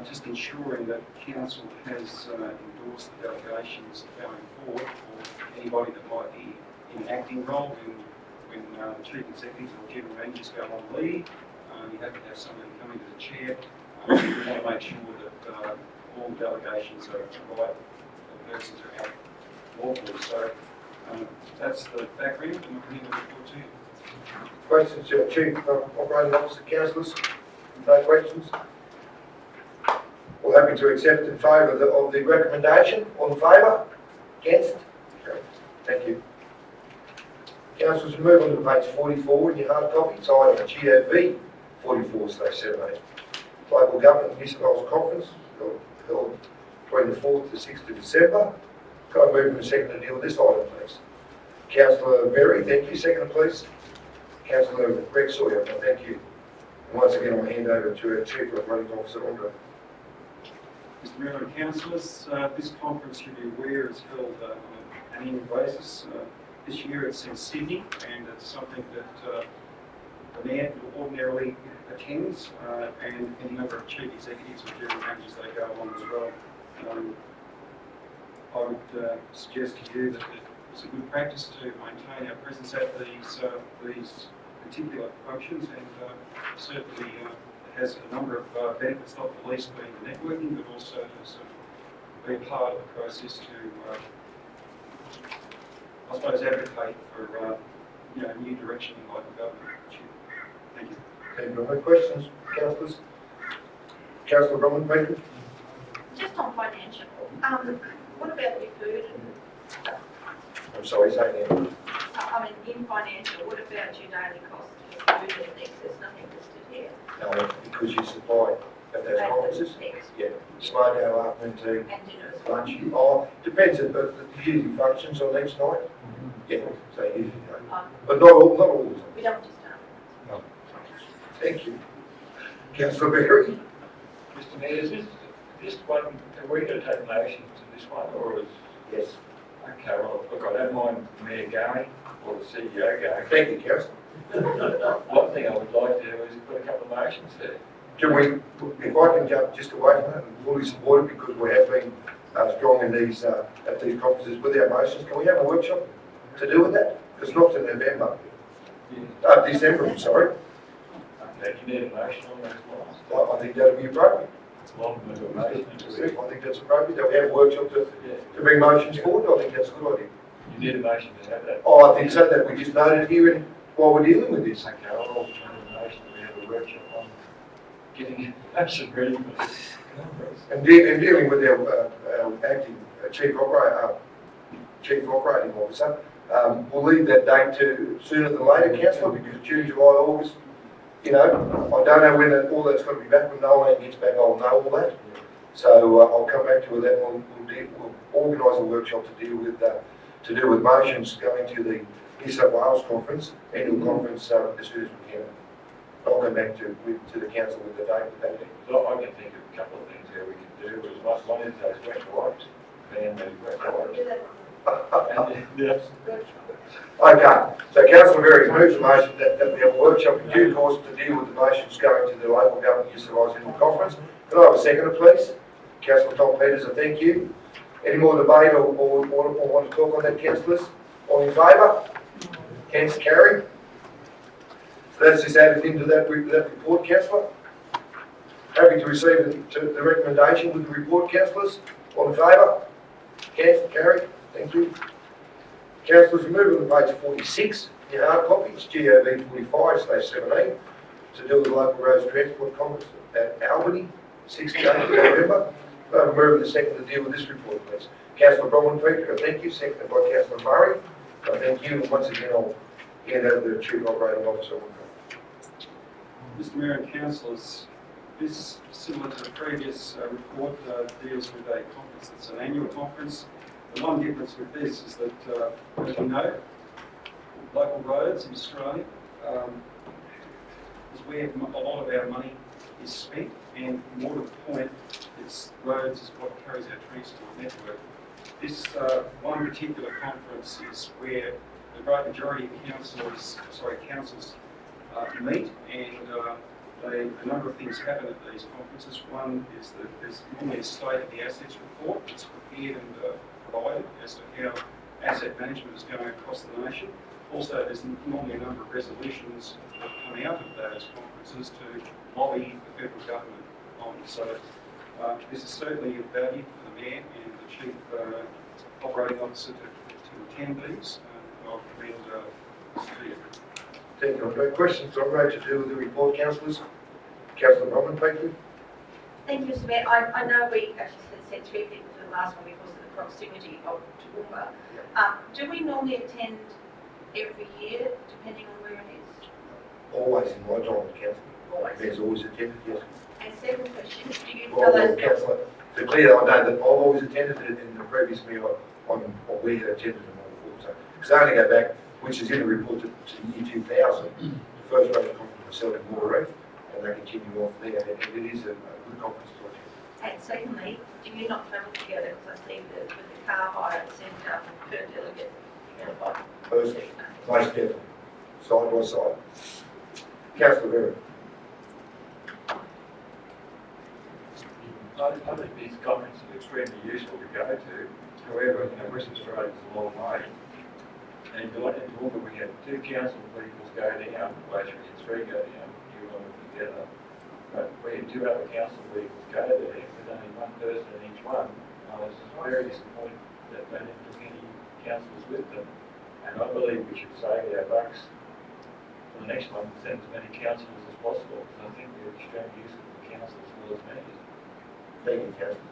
just ensuring that council has endorsed the delegations going forward for anybody that might be in an acting role when the chief executives or general managers go on leave. You have to have somebody coming to the chair. We want to make sure that all delegations are right, the persons are out lawfully. So that's the background, and we'll bring the report to you. Questions to our Chief Operating Officer, councillors? No questions? All All happy to accept in favour of the recommendation? All in favour? Against? Okay, thank you. Councillors, we move on to page 44 in your hard copy. It's item GOV 44/17. Local Government New South Wales Conference held between the 4th to 6th of December. Can I move in a second to deal with this item, please? Councillor Berry, thank you. Second, please. Councillor Greg Sawyer, thank you. And once again, I'll hand over to our Chief Operating Officer, Andre. Mr Mayor and councillors, this conference, you'll be aware, is held on an annual basis. This year it's in Sydney, and it's something that the Mayor ordinarily attends, and any number of chief executives and general managers they go along as well. I would suggest to you that it's a good practice to maintain our presence at these particular functions, and certainly it has a number of benefits, not the least being the networking, but also to sort of be part of the process to, I suppose, advocate for new direction in local government. Thank you. Any more questions, councillors? Councillor Bromwich, thank you. Just on financial, what about the food and stuff? I'm sorry, say again. I mean, in financial, what about your daily cost for food and things? There's nothing listed here. No, because you supply at those conferences. Thanks. Yeah, smart hour, afternoon tea, And dinner as well. lunch. Oh, depends, but the usually functions on each night. Yeah, so usually, but not all the time. We don't just Thank you. Councillor Berry? Mr Mayor, is this one, are we going to take motions to this one, or is... Yes. Okay, well, look, I don't mind Mayor going, or the CEO going. Thank you, Councillor. One thing I would like to do is put a couple of motions there. Can we, if I can jump just away from that and fully support it, because we have been strong in these, at these conferences with our motions, can we have a workshop to do with that? It's not till November. December, I'm sorry. Okay, do you need a motion on that as well? I think that'd be appropriate. Well, move a motion into it. I think that's appropriate, that we have a workshop to bring motions forward. I think that's a good idea. You need a motion to have that. Oh, I think so, that we just noted here and while we're dealing with this. Okay, I'll turn the motion, we have a workshop on getting action ready for this conference. And dealing with our acting chief operating officer, we'll leave that date to sooner than later, councillor, because June, July, August, I don't know when all that's going to be back. When Nolan gets back, I'll know all that. So I'll come back to that. We'll organise a workshop to deal with motions going to the New South Wales conference, annual conference, as soon as we can. I'll come back to the council with the date for that. So I can think of a couple of things there we could do. One is those wet wipes, ban those wet wipes. do that. And yes. Okay, so Councillor Berry's moved the motion that we have a workshop in due course to deal with the motions going to the local government New South Wales annual conference. Can I have a seconder, please? Councillor Tom Peters, I thank you. Any more debate or want to talk on that, councillors? All in favour? Against, carried. So that's just added into that report, councillor. Happy to receive the recommendation with the report, councillors. All in favour? Against, carried. Thank you. Councillors, we move on to page 46 in your hard copy. It's GOV 45/17 to do with the local roads transport conference at Albany, 6th to 8th of November. I'll move in the second to deal with this report, please. Councillor Bromwich, I thank you. Seconded by Councillor Murray. I thank you. And once again, I'll hand over to the Chief Operating Officer. Mr Mayor and councillors, this, similar to the previous report, deals with a conference. It's an annual conference. The one difference with this is that, as you know, local roads in Australia is where a lot of our money is spent, and more to the point, it's roads is what carries our transport network. This one particular conference is where the great majority of councils meet, and a number of things happen at these conferences. One is that there's normally a state of the assets report that's prepared and provided as to how asset management is going across the nation. Also, there's normally a number of resolutions that come out of those conferences to lobby the federal government on. So this is certainly of value for the Mayor and the Chief Operating Officer to attend these. I'll commend this to you. Thank you. No questions on road to do with the report, councillors. Councillor Bromwich, thank you. Thank you, Mr Mayor. I know we actually sent 3 people to the last one because of the proximity of Toowoomba. Do we normally attend every year, depending on where it is? Always in my time as councillor. Always. There's always attended, yes. And second question, do you Well, fellows... councillor, to clear, I know that I've always attended it in the previous meeting on we had attended them all before. So, because I only go back, which is in the report to the year 2000, the first rate of conference was held in Waterreef, and they continue off there, and it is a good conference to attend. And secondly, do you not travel together? Because I see that with the car hire centre per delegate, you get a lot. Personally, most definitely, side by side. Councillor Berry. I think these conferences are extremely useful to go to. However, Western Australia is a long way. And in Toowoomba, we had 2 council vehicles go down, well, actually we had 3 go down, you and I together. But we had 2 other council vehicles go there with only 1 person in each one. I was very disappointed that they didn't took any councillors with them. And I believe we should save our bucks for the next one, send as many councillors as possible, because I think they're extremely useful for council as well as me. Thank you, councillor.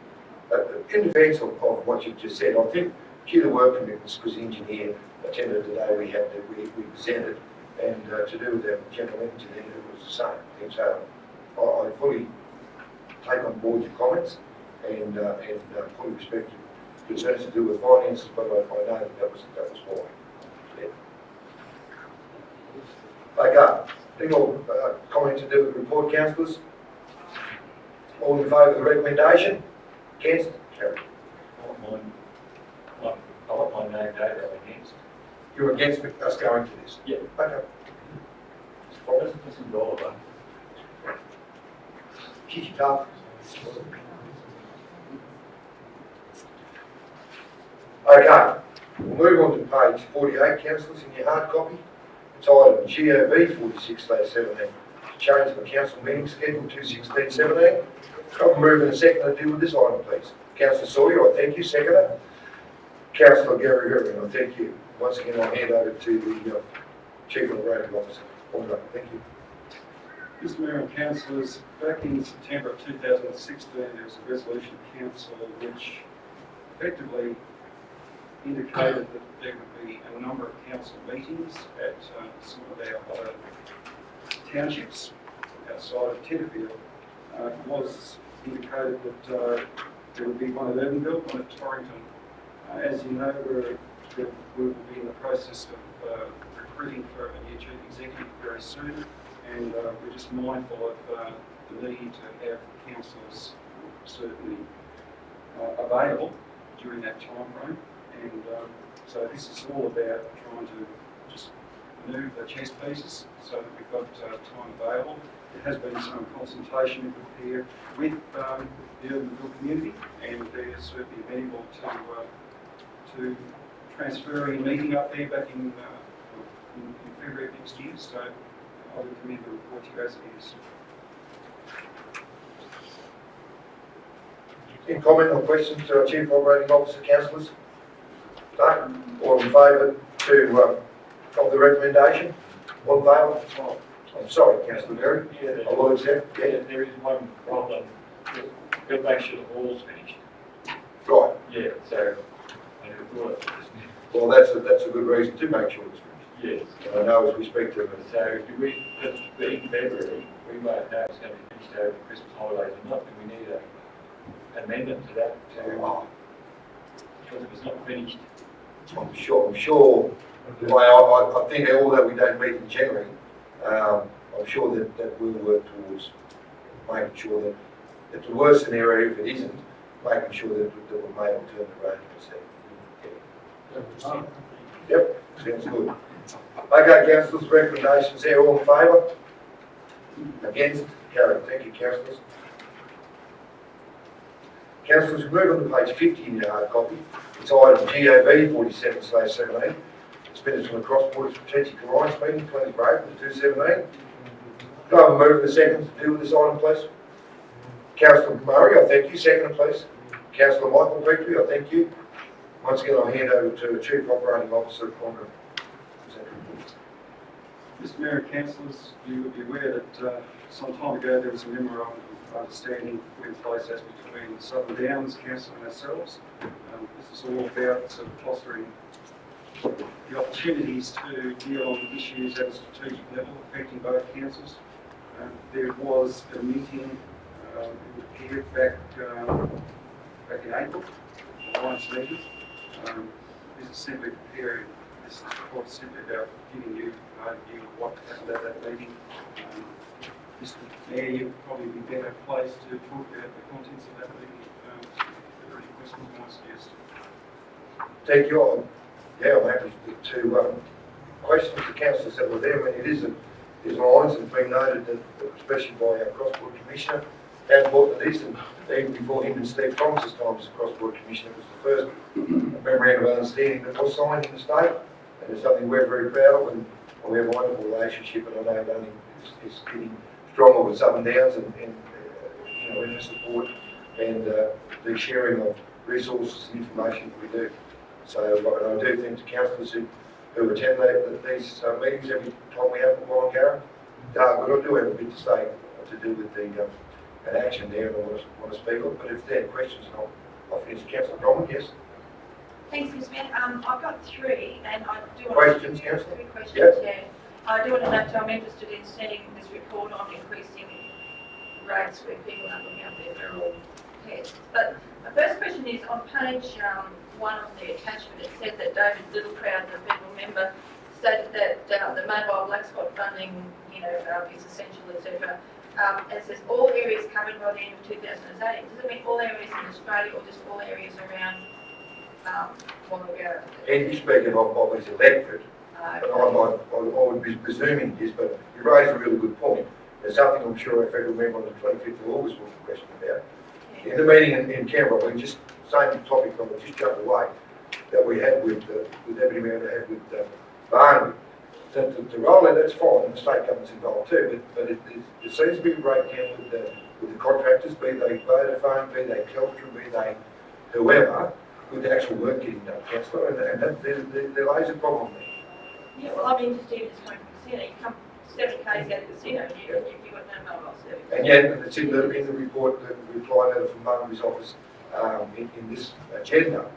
In defence of what you've just said, I think due to work commitments, because the engineer attended today, we presented, and to do with the general engineer, it was the same thing. So I fully take on board your comments and fully respect your concerns to do with finances, but I know that was why. Yeah. Okay, any more comment to do with the report, councillors? All in favour of the recommendation? Against? Carried. I want my name David against. You're against us going to this? Yeah. Okay. Listen to all of them. She's tough. Okay, we'll move on to page 48, councillors, in your hard copy. It's item GOV 46/17, to change the council meeting schedule to 16/17. I'll move in a second to deal with this item, please. Councillor Sawyer, I thank you. Seconder. Councillor Gary Herring, I thank you. Once again, I'll hand over to the Chief Operating Officer. Thank you. Mr Mayor and councillors, back in September of 2016, there was a resolution of council which effectively indicated that there would be a number of council meetings at some of our other townships outside of Tenterfield. It was indicated that there would be one at Edenville, one at Torrington. As you know, we will be in the process of recruiting for a new chief executive very soon, and we're just mindful of the need to have councillors certainly available during that time frame. And so this is all about trying to just move the chess pieces so that we've got time available. There has been some consultation here with the Edenville community, and they're certainly amenable to transferring a meeting up there back in February of next year. So I would recommend the report to you as it is. Any comment or questions to our Chief Operating Officer, councillors? No? All in favour of the recommendation? All in favour? I'm sorry, Councillor Berry. Yeah, I will accept. Yeah. there is one problem. Go make sure the hall's finished. Right. Yeah, so I thought it was Well, that's a good reason to make sure it's finished. yes. And I know as we speak to them. So do we, because being February, we might know it's going to be finished over Christmas holidays or not, do we need an amendment to that because it was not finished? I'm sure. I think although we don't meet in January, I'm sure that we'll work towards making sure that the worst scenario, if it isn't, making sure that we're able to turn the road. Yep, sounds good. Okay, councillors, recommendations there, all in favour? Against? Carried. Thank you, councillors. Councillors, move on to page 50 in your hard copy. It's item GOV 47/17. It's minutes from the Cross-Border Strategic Alliance meeting, 20th of April 2017. Go and move in a second to deal with this item, please. Councillor Murray, I thank you. Second, please. Councillor Michael Victory, I thank you. Once again, I'll hand over to the Chief Operating Officer, Condra. Mr Mayor and councillors, you would be aware that some time ago there was a memorandum understanding put in place as between Southern Downs Council and ourselves. This is all about sort of fostering the opportunities to deal on issues at a strategic level affecting both councils. There was a meeting here back in April, the Alliance meeting. This is simply preparing, this report is simply about giving you an overview of what happened at that meeting. Mr. Mayor, you'd probably be better placed to talk about the contents of that meeting. If there are any questions you want to suggest. Thank you all. Yeah, I'm happy to question the councillors that were there. I mean, there's an alliance that's been noted, that, especially by our cross-border commissioner, how important it is, and even before him and Steve Thomas's time as a cross-border commissioner, it was the first memorandum of understanding that was signed in the state, and it's something we're very proud of, and we have a wonderful relationship, and I know Dunning is getting stronger with Southern Downs, and you know, in the support and the sharing of resources and information that we do. So, and I do think the councillors who attend these meetings every time we have them on Gareth, but I do have a bit to say to do with the an action there, and I want to speak on. But if there are questions, I'll finish. Councillor Drummond, yes. Thanks, Ms. Mayor. I've got three, and I do want Questions, to... Councillor? Three questions, Yes. yeah. I do want to note, I'm interested in sending this report on increasing rates where people aren't looking out their feral pets. But my first question is, on page 1 of the attachment, it said that David Littlecrowd, the federal member, stated that the mobile black spot funding, you know, is essential, etc. And it says all areas covered by the end of 2018. Does it mean all areas in Australia or just all areas around Wangara? And you're speaking of his electorate. I would be presuming this, but you raised a really good point. There's something I'm sure our federal member on the 25th of August will be questioned about. Yeah. In the meeting in Canberra, we just, same topic from just jump away, that we had with Deputy Mayor had with Barnaby. The role, and that's fine, and the state government's involved too, but it seems to be a breakdown with the contractors, be they Vodafone, be they Telstra, be they whoever, with the actual work getting done, Councillor, and that, there lays a problem there. Yeah, well, I'm interested in just coming from the casino. You come 7 k's out of the casino and you've got no mobile service. And yet, it's in the report, the reply letter from Barnaby's office in this agenda,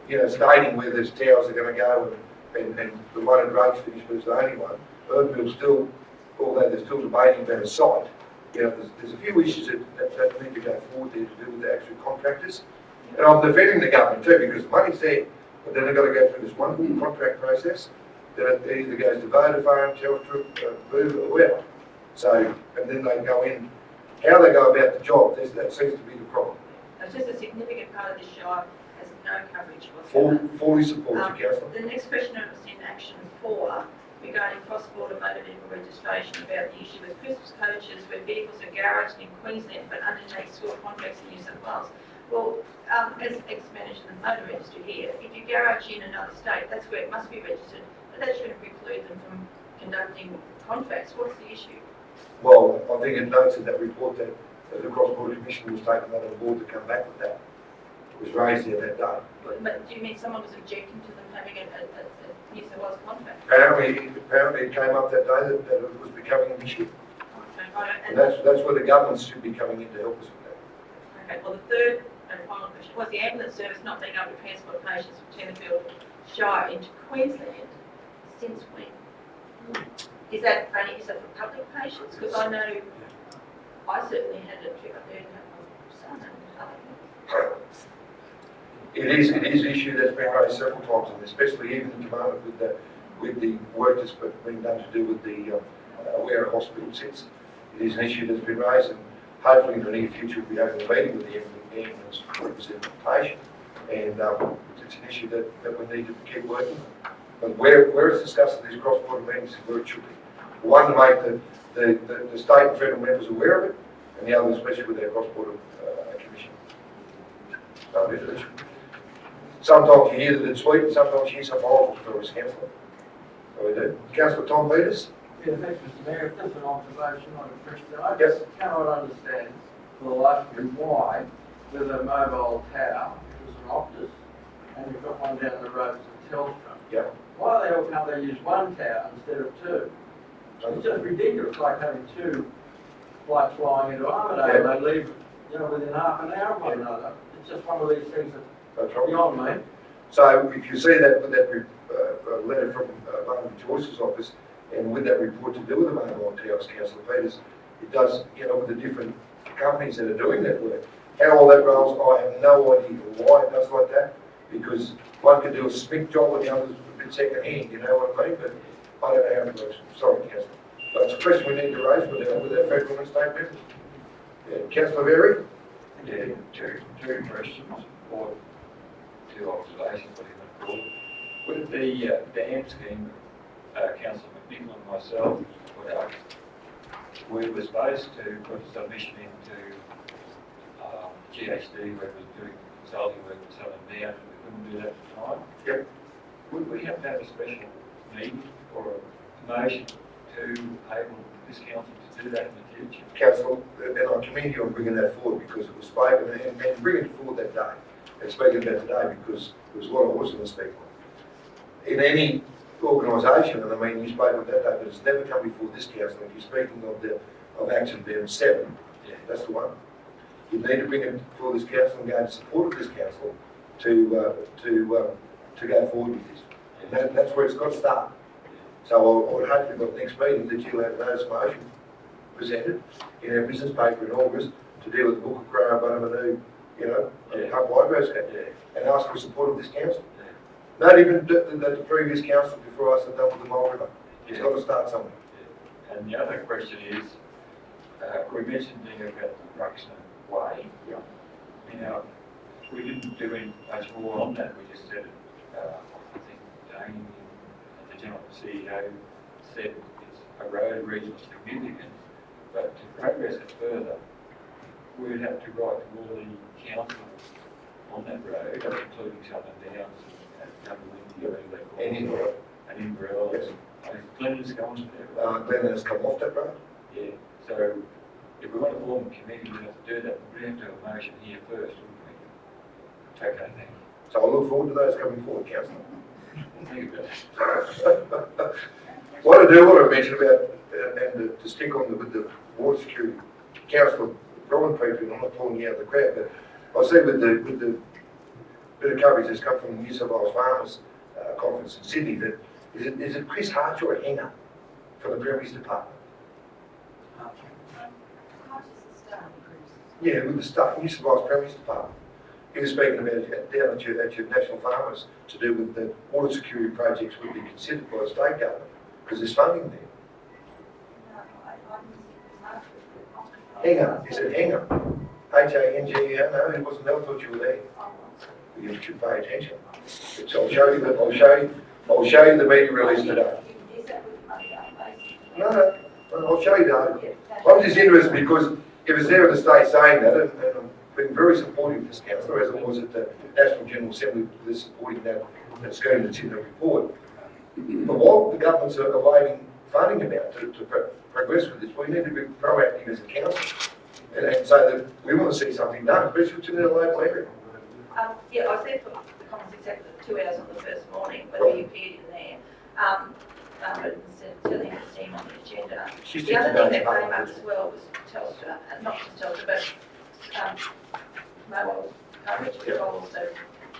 you know, stating where those towers are going to go, and the one in Drugs finished was the only one. Birdville still, although they're still debating about a site, you know, there's a few issues that need to go forward there to do with the actual contractors. And I'm defending the government too, because the money's there, but then they've got to go through this wonderful contract process. Then it either goes to Vodafone, Telstra, Boo, or whoever. So, and then they go in. How they go about the job, that seems to be the problem. It's just a significant part of the shire has no coverage whatsoever. Fully support you, Councillor. The next question was in action 4 regarding cross-border motor vehicle registration about the issue with Christmas coaches where vehicles are garaged in Queensland but undertake school contracts in New South Wales. Well, as ex-manager of the motor registry here, if you garage in another state, that's where it must be registered, but that shouldn't preclude them from conducting contracts. What's the issue? Well, I think it notes in that report that the cross-border commission was taking that on board to come back with that. It was raised there that day. But do you mean someone was objecting to them having a New South Wales contract? Apparently it came up that day that it was becoming an issue. Okay, And that's where the government should be coming in to help us with that. okay, well, the third and final question was the ambulance service not being able to transport patients from Tenterfield Shire into Queensland since when? Is that for public patients? Because I know I certainly had a trip up there to have my son and It is an issue that's been raised several times, and especially even at the moment with the work that's been done to do with the where a hospital sits. It is an issue that's been raised, and hopefully in the near future we'll be having a meeting with the ambulance representation, and it's an issue that we need to keep working on. But where it's discussed at these cross-border meetings is where it should be. One, to make the state and federal members aware of it, and the other, especially with their cross-border commission. Sometimes you hear that it's sweet, and sometimes you hear some horrible stories, Councillor. So we do. Councillor Tom Peters? Yeah, thanks, Mr. Mayor. Just an observation, not a question. I Yes. just cannot understand for the life of me why, with a mobile tower, which is an Optus, and you've got one down the road as a Telstra, Yeah. why the hell can't they use one tower instead of two? It's just ridiculous, like having two flights flying into Armadale, they leave, you know, within half an hour of one another. It's just one of these things That's that's right. beyond me. So if you see that, letter from Martin Joyce's office, and with that report to do with the Mobile Towers, Councillor Peters, it does, you know, with the different companies that are doing that work. How all that rolls, I have no idea why it does like that, because one could do a spink job and the other's a bit second hand, you know what I mean? But I don't know how it works. Sorry, Councillor. But it's a question we need to raise with our federal and state members. Yeah, Councillor Berry? Yeah, two questions or two observations, what you want to call it. With the dam scheme, Councillor McNichol and myself put out, we were supposed to put a submission into GHD where it was doing consulting work with Southern Down, and we couldn't do that at the time. Yep. Would we have to have a special meeting or a motion to enable this council to do that in the future? Council, and I commend you on bringing that forward because it was spoken and bringing it forward that day and speaking about today because there was a lot of voice in the speaker. In any organisation, and I mean you spoke about that day, but it's never come before this council. If you're speaking of action being 7, Yeah. that's the one. You need to bring it before this council and go in support of this council to go forward with this. And that's where it's got to start. So I would hopefully by the next meeting that you'll have a notice motion presented in our business paper in August to deal with the Book of Crow, Bunnamanoo, you know, and Pump Eyebrows and ask for support of this council. Not even that the previous council before us have done with the Mole River. It's got to start somewhere. And the other question is, we mentioned there about the Ruxton Way. Yeah. Now, we didn't do any much more on that. We just said, I think Jane, the general CEO, said it's a road of regional significance. But to progress it further, we would have to write to all the councils on that road, including Southern Downs and Cumberland, whatever they call it. And Inverell. And Inverell. Yes. And Glennon's gone there. Glenn has come off that road. Yeah, so if we want to form a committee, we have to do that, we have to have a motion here first, wouldn't we? Okay, thank you. So I look forward to those coming forward, councillor. Think about it. What I do want to mention about, and to stick on with the water security, Councillor Robin Petrie, and I'm not pulling you out of the crowd, but I see with the bit of coverage that's come from the New South Wales Farmers Conference in Sydney, that is it Chris Harch or a Hanger for the Premier's Department? Yeah, with the stuff, New South Wales Premier's Department. He was speaking about it down at your National Farmers to do with the water security projects would be considered by the state government, because there's funding there. Hanger, is it Hanger? H-A-N-G-E-R, no, it wasn't, I thought you were there. You should pay attention. I'll show you the media release today. No, I'll show you the article. I'm just interested because it was there in the state saying that, and I've been very supportive of this councillor, as I was at the National General Assembly, for supporting that scheme that's in the report. But while the governments are awaiting funding about to progress with this, we need to be proactive as a council and say that we want to see something done, especially in the local area. Yeah, I said for the Commons exactly 2 hours on the first morning, when we appeared in there. But certainly haven't seen on the agenda. The other thing that came up as well was Telstra, not just Telstra, but mobile coverage, which I'll also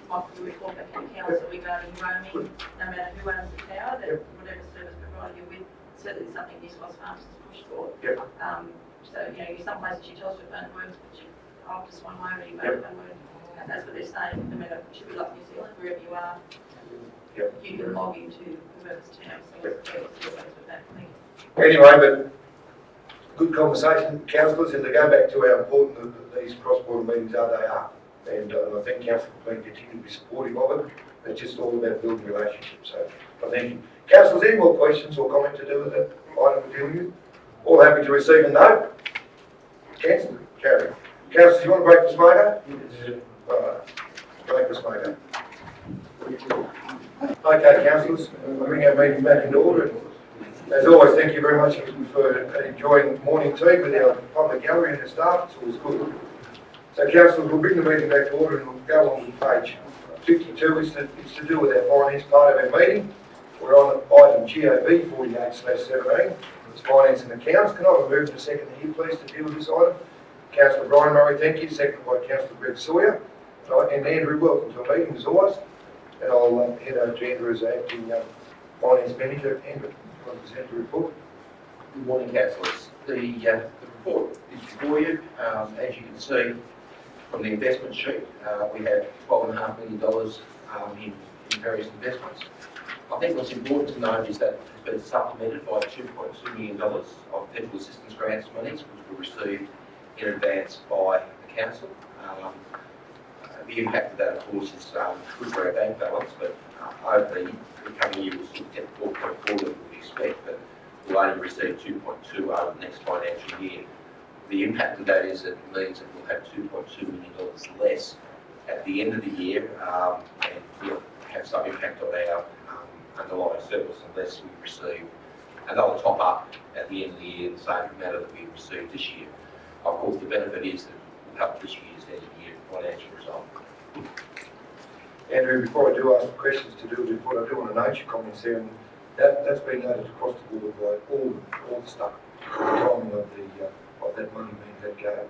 might be report back to the council regarding roaming, no matter who owns the tower, that whatever service provider you're with, certainly something New South Wales Farmers has pushed for. Yep. So, you know, some places your Telstra phone works, but you I'll just one way or your mobile phone works. And that's what they're saying, no matter, it should be like New Zealand, wherever you are, you can log into whoever's town, so it's with that thing. Anyway, but good conversation, councillors, and to go back to how important these cross-border meetings are, they are. And I think council will continue to be supportive of it. It's just all about building relationships. So I thank you. Councillors, any more questions or comment to do with the item we're dealing with? All happy to receive a note? Cancel, carry. Councillors, you want to break the smoker? Yes. Break the smoker. Okay, councillors, we'll bring our meeting back into order. As always, thank you very much for enjoying morning tea with our public gallery and the staff. It's always good. So, councillors, we'll bring the meeting back to order and we'll go on to page 52. It's to do with our finance part of our meeting. We're on item GOV 48/17. is Finance and Accounts. Can I have a move to second here, please, to deal with this item? Councillor Brian Murray, thank you. Seconded by Councillor Greg Sawyer. And Andrew, welcome to our meeting as always. And I'll head over to Andrew as acting Finance Manager. Andrew, will you present the report? Good morning, councillors. The report is before you. As you can see from the investment sheet, we have $12.5 million in various investments. I think what's important to note is that it's been supplemented by $2.2 million of federal assistance grants monies, which were received in advance by the council. The impact of that, of course, is good for our bank balance, but over the coming year we'll still get 4.4 that we expect, but we'll only receive 2.2 over the next financial year. The impact of that is that it means that we'll have $2.2 million less at the end of the year, and we'll have some impact on our underlying surplus unless we receive another top up at the end of the year in the same manner that we received this year. Of course, the benefit is that we'll help this year's end of year financial result. Andrew, before I do ask questions to do with the report, I do want to note your comments there, and that's been noted across the board by all the stuff, the timing of that money being let go,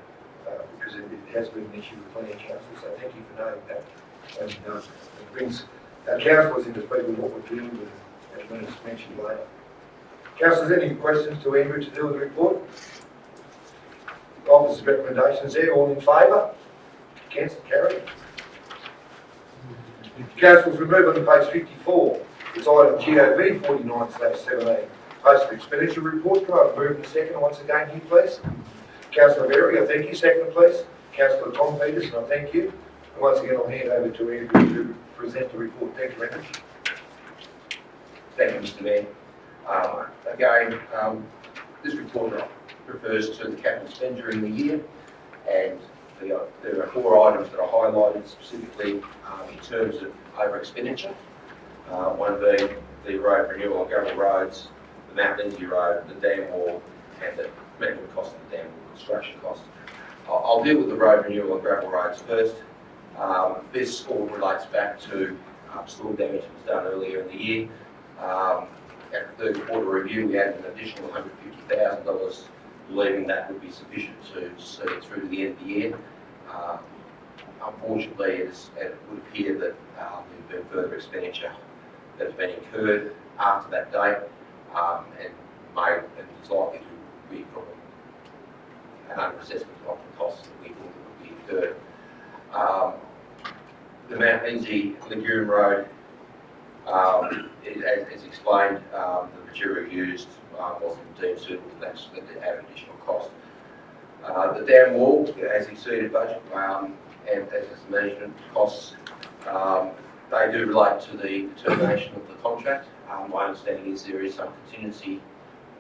because it has been an issue with plenty of councils, so thank you for noting that. And it brings our councillors into speed with what we're dealing with, as mentioned later. Councillors, any questions to Andrew to do with the report? Officer's recommendations there, all in favour? Against, carried. Councillors, we move on to page 54. It's item GOV 49/17. Postal expenditure report. Can I have a move in a second once again here, please? Councillor Berry, I thank you. Second, please. Councillor Tom Peterson, I thank you. And once again, I'll hand over to Andrew to present the report. Thank you, Andrew. Thank you, Mr. Mayor. Again, this report refers to the capital spend during the year, and there are 4 items that are highlighted specifically in terms of over expenditure. One being the road renewal on gravel roads, the Mount Lindsay Road, the dam wall, and the medical cost of the dam wall construction cost. I'll deal with the road renewal on gravel roads first. This all relates back to storm damage that was done earlier in the year. At the third quarter review, we added an additional $150,000, believing that would be sufficient to see it through to the end of the year. Unfortunately, it would appear that there's been further expenditure that has been incurred after that date, and is likely to be from an under-assessment of the costs that we thought would be incurred. The Mount Lindsay Lagoon Road, as explained, the material used wasn't deemed suitable, so that's an additional cost. The dam wall has exceeded budget, and as the management costs, they do relate to the termination of the contract. My understanding is there is some contingency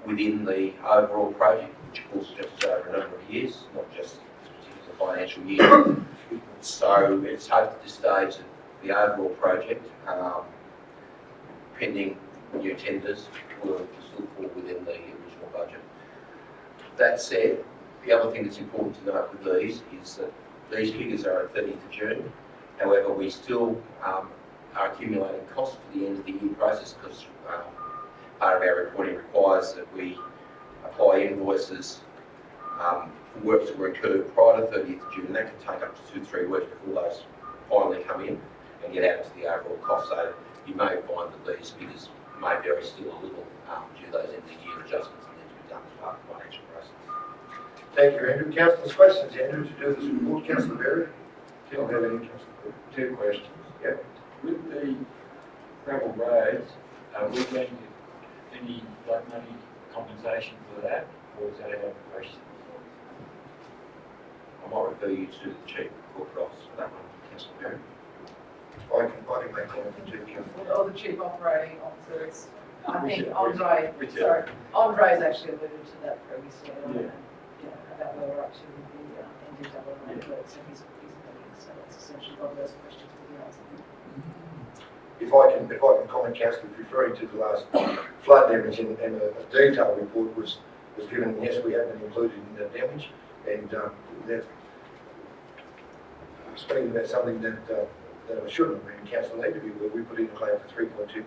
within the overall project, which of course stretches over a number of years, not just this particular financial year. So it's hoped at this stage that the overall project, pending new tenders, will still fall within the original budget. That said, the other thing that's important to note with these is that these figures are at 30th of June. However, we still are accumulating costs for the end of the year process, because part of our reporting requires that we apply invoices for works that were incurred prior to 30th of June. That can take up to 2-3 weeks before those finally come in and get out to the overall cost. So you may find that these figures may vary still a little due to those end of the year adjustments that need to be done as part of the financial process. Thank you, Andrew. Councillors, questions, Andrew, to do this report? Councillor Berry? Don't have any, Councillor. 2 questions. Yep. With the gravel roads, are we going to get any blood money compensation for that, or is that out of the question? I might refer you to the Chief Corporate Officer for that one, Councillor Berry. I can make comment too, Councillor. Or the Chief Operating Officer, it's, I think Richard, Andre's actually alluded to that previously, Yeah. About where we're up to with the NDW networks, and he's looking, so that's essentially one of those questions will be answered. If I can comment, Councillor, referring to the last flood damage, and a detailed report was given. Yes, we have been included in that damage, and that speaking about something that I shouldn't have been, Councillor, need to be, we put in a claim for $3.2 million.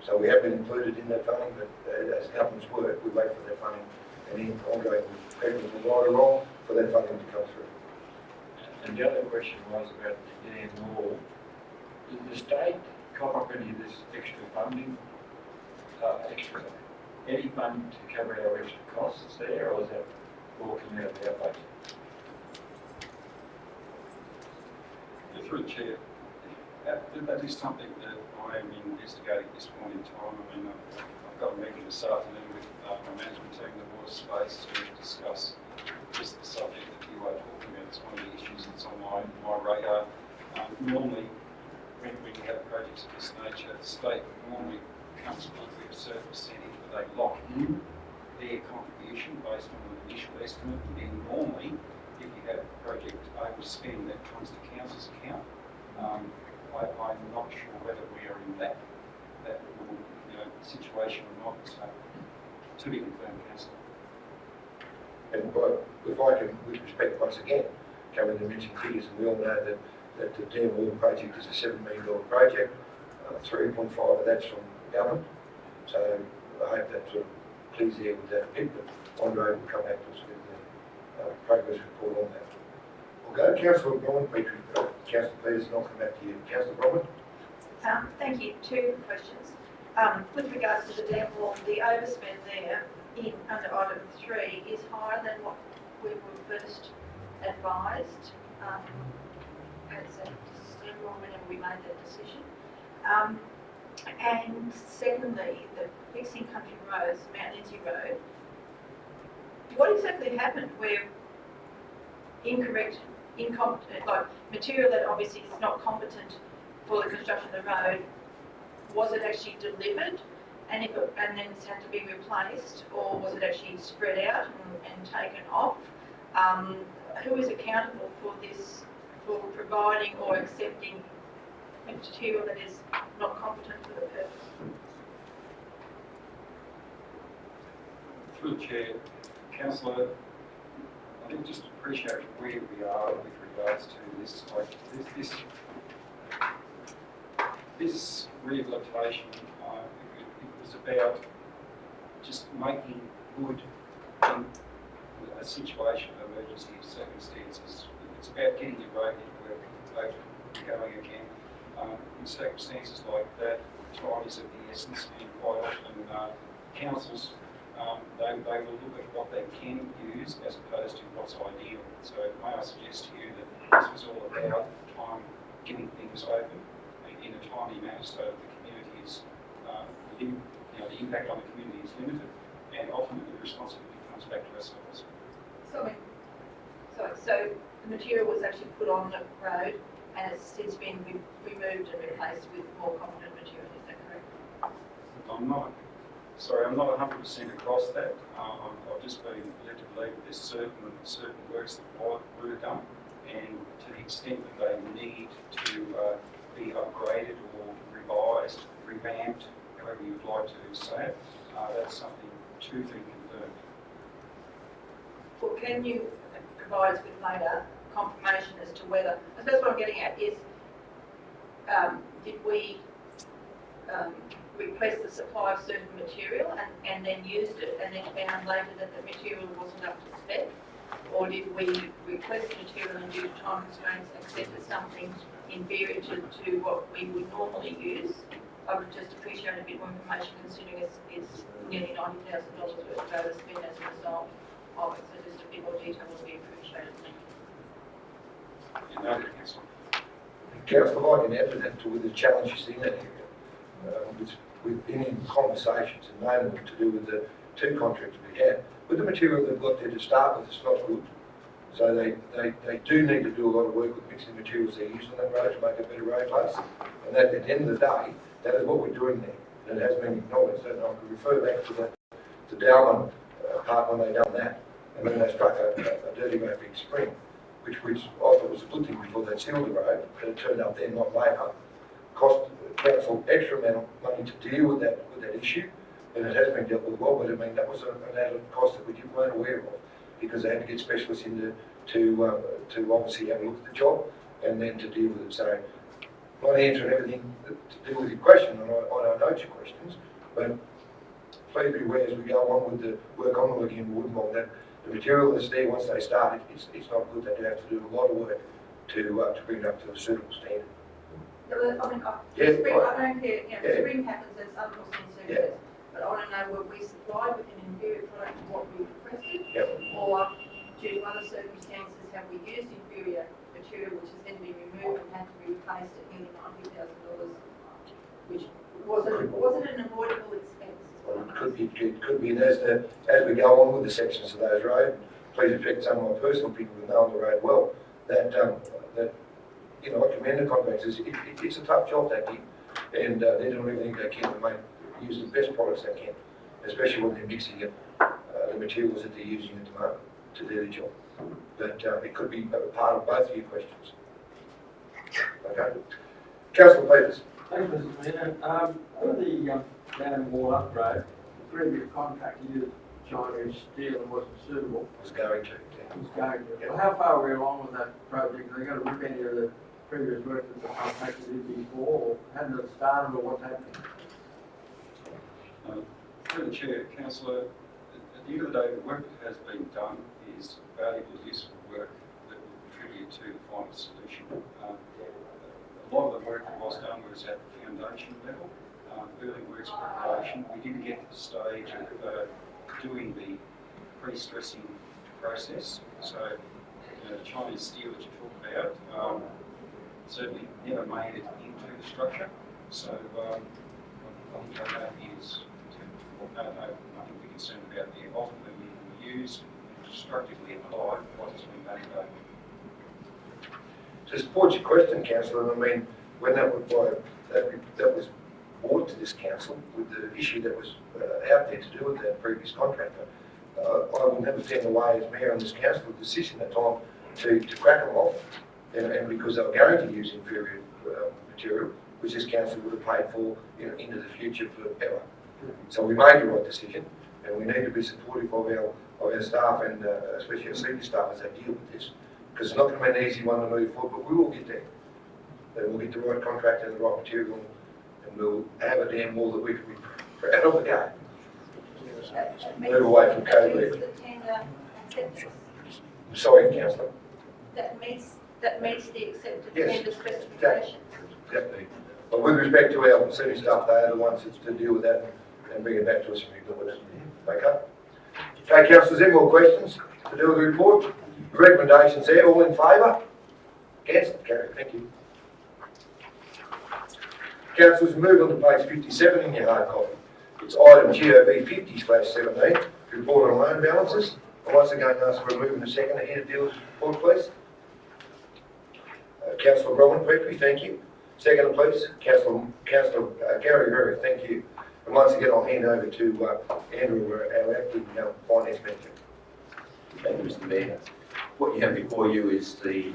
So we have been included in that funding, but as governments work, we wait for that funding and then ongoing people will ride along for that funding to come through. And the other question was about the dam wall. Did the state cough up any of this extra funding, any fund to cover our extra costs there, or is that all coming out of our budget? Through the chair, that is something that I am investigating at this point in time. I mean, I've got a meeting this afternoon with my management team, the water space, to discuss just the subject that you are talking about. It's one of the issues that's on my radar. Normally, when you have projects of this nature, the state normally comes up with a certain percentage, but they lock in their contribution based on an initial estimate, and then normally, if you have a project overspend, that comes to council's account. I'm not sure whether we are in that situation or not, so to be confirmed, councillor. And if I can, with respect once again, come in and mention figures, and we all know that the dam wall project is a $7 million project, 3.5 of that's from government, so I hope that sort of clears the air with that bit, but Andre will come back to us with the progress report on that. We'll go to Councillor Bromwich, Councillor Peters, and I'll come back to you. Councillor Bromwich? Thank you. Two questions. With regards to the dam wall, the overspend there under item 3 is higher than what we were first advised as a December or whenever we made that decision. And secondly, the fixing country roads, Mount Lindsay Road, what exactly happened where incompetent, like material that obviously is not competent for the construction of the road, was it actually delivered and then it's had to be replaced, or was it actually spread out and taken off? Who is accountable for this, for providing or accepting material that is not competent for the purpose? Through the chair, councillor, I think just appreciate where we are with regards to this. This rehabilitation, it was about just making good in a situation of emergency circumstances. It's about getting your road network going again. In circumstances like that, time is of the essence, and quite often councils they will look at what they can use as opposed to what's ideal. So may I suggest to you that this was all about time getting things open in a timely manner so that the community is, the impact on the community is limited, and ultimately the responsibility comes back to ourselves. So the material was actually put on the road and it's since been removed and replaced with more competent material, is that correct? I'm not 100% across that. I've just been led to believe that there's certain works that were done, and to the extent that they need to be upgraded or revised, revamped, however you'd like to say it, that's something to be confirmed. Well, can you provide us with later confirmation as to whether, I suppose what I'm getting at is, did we request the supply of certain material and then used it and then found later that the material wasn't up to spec? Or did we request the material and due to time constraints accepted something inferior to what we would normally use? I would just appreciate a bit more information considering it's nearly $90,000 worth of overspend as a result of it. So just a bit more detail would be appreciated. Thank you. Councillor, I can add to that, with the challenges in that area. We've been in conversations and mainly to do with the two contracts we had. With the material they've got there to start with, it's not good. So they do need to do a lot of work with mixing materials they use on that road to make a better road base. And that, at the end of the day, that is what we're doing there. And it has been acknowledged. And I could refer back to the Dowman part when they done that. And then they struck a dirty great big spring, which I thought was a good thing before they sealed the road, but it turned up then, not later. Cost council extra amount of money to deal with that issue, and it has been dealt with well. But I mean, that was an added cost that we weren't aware of, because they had to get specialists in to obviously have a look at the job and then to deal with it. So not answering everything to do with your question, and I note your questions, but please be aware as we go on with the work on the Lagoon Woodmong that the material that's there once they start it, it's not good. They do have to do a lot of work to bring it up to a suitable standard. I mean, Yeah, spring, right. I don't care, you know, Yeah. spring happens as unforeseen circumstances, but I want to know were we supplied with an inferior product to what we requested? Yep. Or due to other circumstances, have we used inferior material which has then been removed and had to be replaced at nearly $90,000, which was it an avoidable expense? Well, it could be, and as we go on with the sections of those roads, please respect some of my personal people who know the road well, that you know, I commend the contractors. It's a tough job that deep, and they're doing everything they can to use the best products they can, especially when they're mixing it, the materials that they're using at the moment to do the job. But it could be a part of both of your questions. Okay. Councillor Peters. Thanks, Mr. Mayor. For the dam wall upgrade, the previous contractor used Chinese steel and wasn't suitable. Was going to. Was going to. Well, how far are we along with that project? Are they going to rip any of the previous work that the contractor did before, or hadn't it started, or what's happening? Through the Chair, Councillor, at the end of the day, the work that has been done is valuable, useful work that will contribute to the final solution. A lot of the work that was done was at the foundation level, early works preparation. We didn't get to the stage of doing the pre-stressing process. So, you know, the Chinese steel that you talk about certainly never made it into the structure. So, what that is, nothing to be concerned about there. Ultimately, we will use and constructively apply what has been made available. To support your question, Councillor, I mean, when that was brought to this council with the issue that was out there to do with the previous contractor, I would never stand away as mayor on this council with the decision at the time to crack them off, and because they were going to use inferior material, which this council would have paid for, you know, into the future forever. So we made the right decision, and we need to be supportive of our staff and especially our senior staff as they deal with this, because it's not going to be an easy one to move forward, but we will get there. And we'll get the right contractor and the right material, and we'll have a damn wall that we can be proud of again. Move away from COVID. The tender acceptance Sorry, Councillor. that meets the accepted Yes. tender specification. Yep. But with respect to our senior staff, they are the ones to deal with that and bring it back to us and we deal with it. Okay? Okay, councillors, any more questions to do with the report? The recommendations there, all in favour? Against? Carried. Thank you. Councillors, move on to page 57 in your hard copy. It's item GOV 50/17, report on loan balances. I once again ask for a move in a second ahead of deal with the report, please. Councillor Rowan Petrie, thank you. Second, please. Councillor Gary Berry, thank you. And once again, I'll hand over to Andrew, our acting finance manager. Thank you, Mr. Mayor. What you have before you is the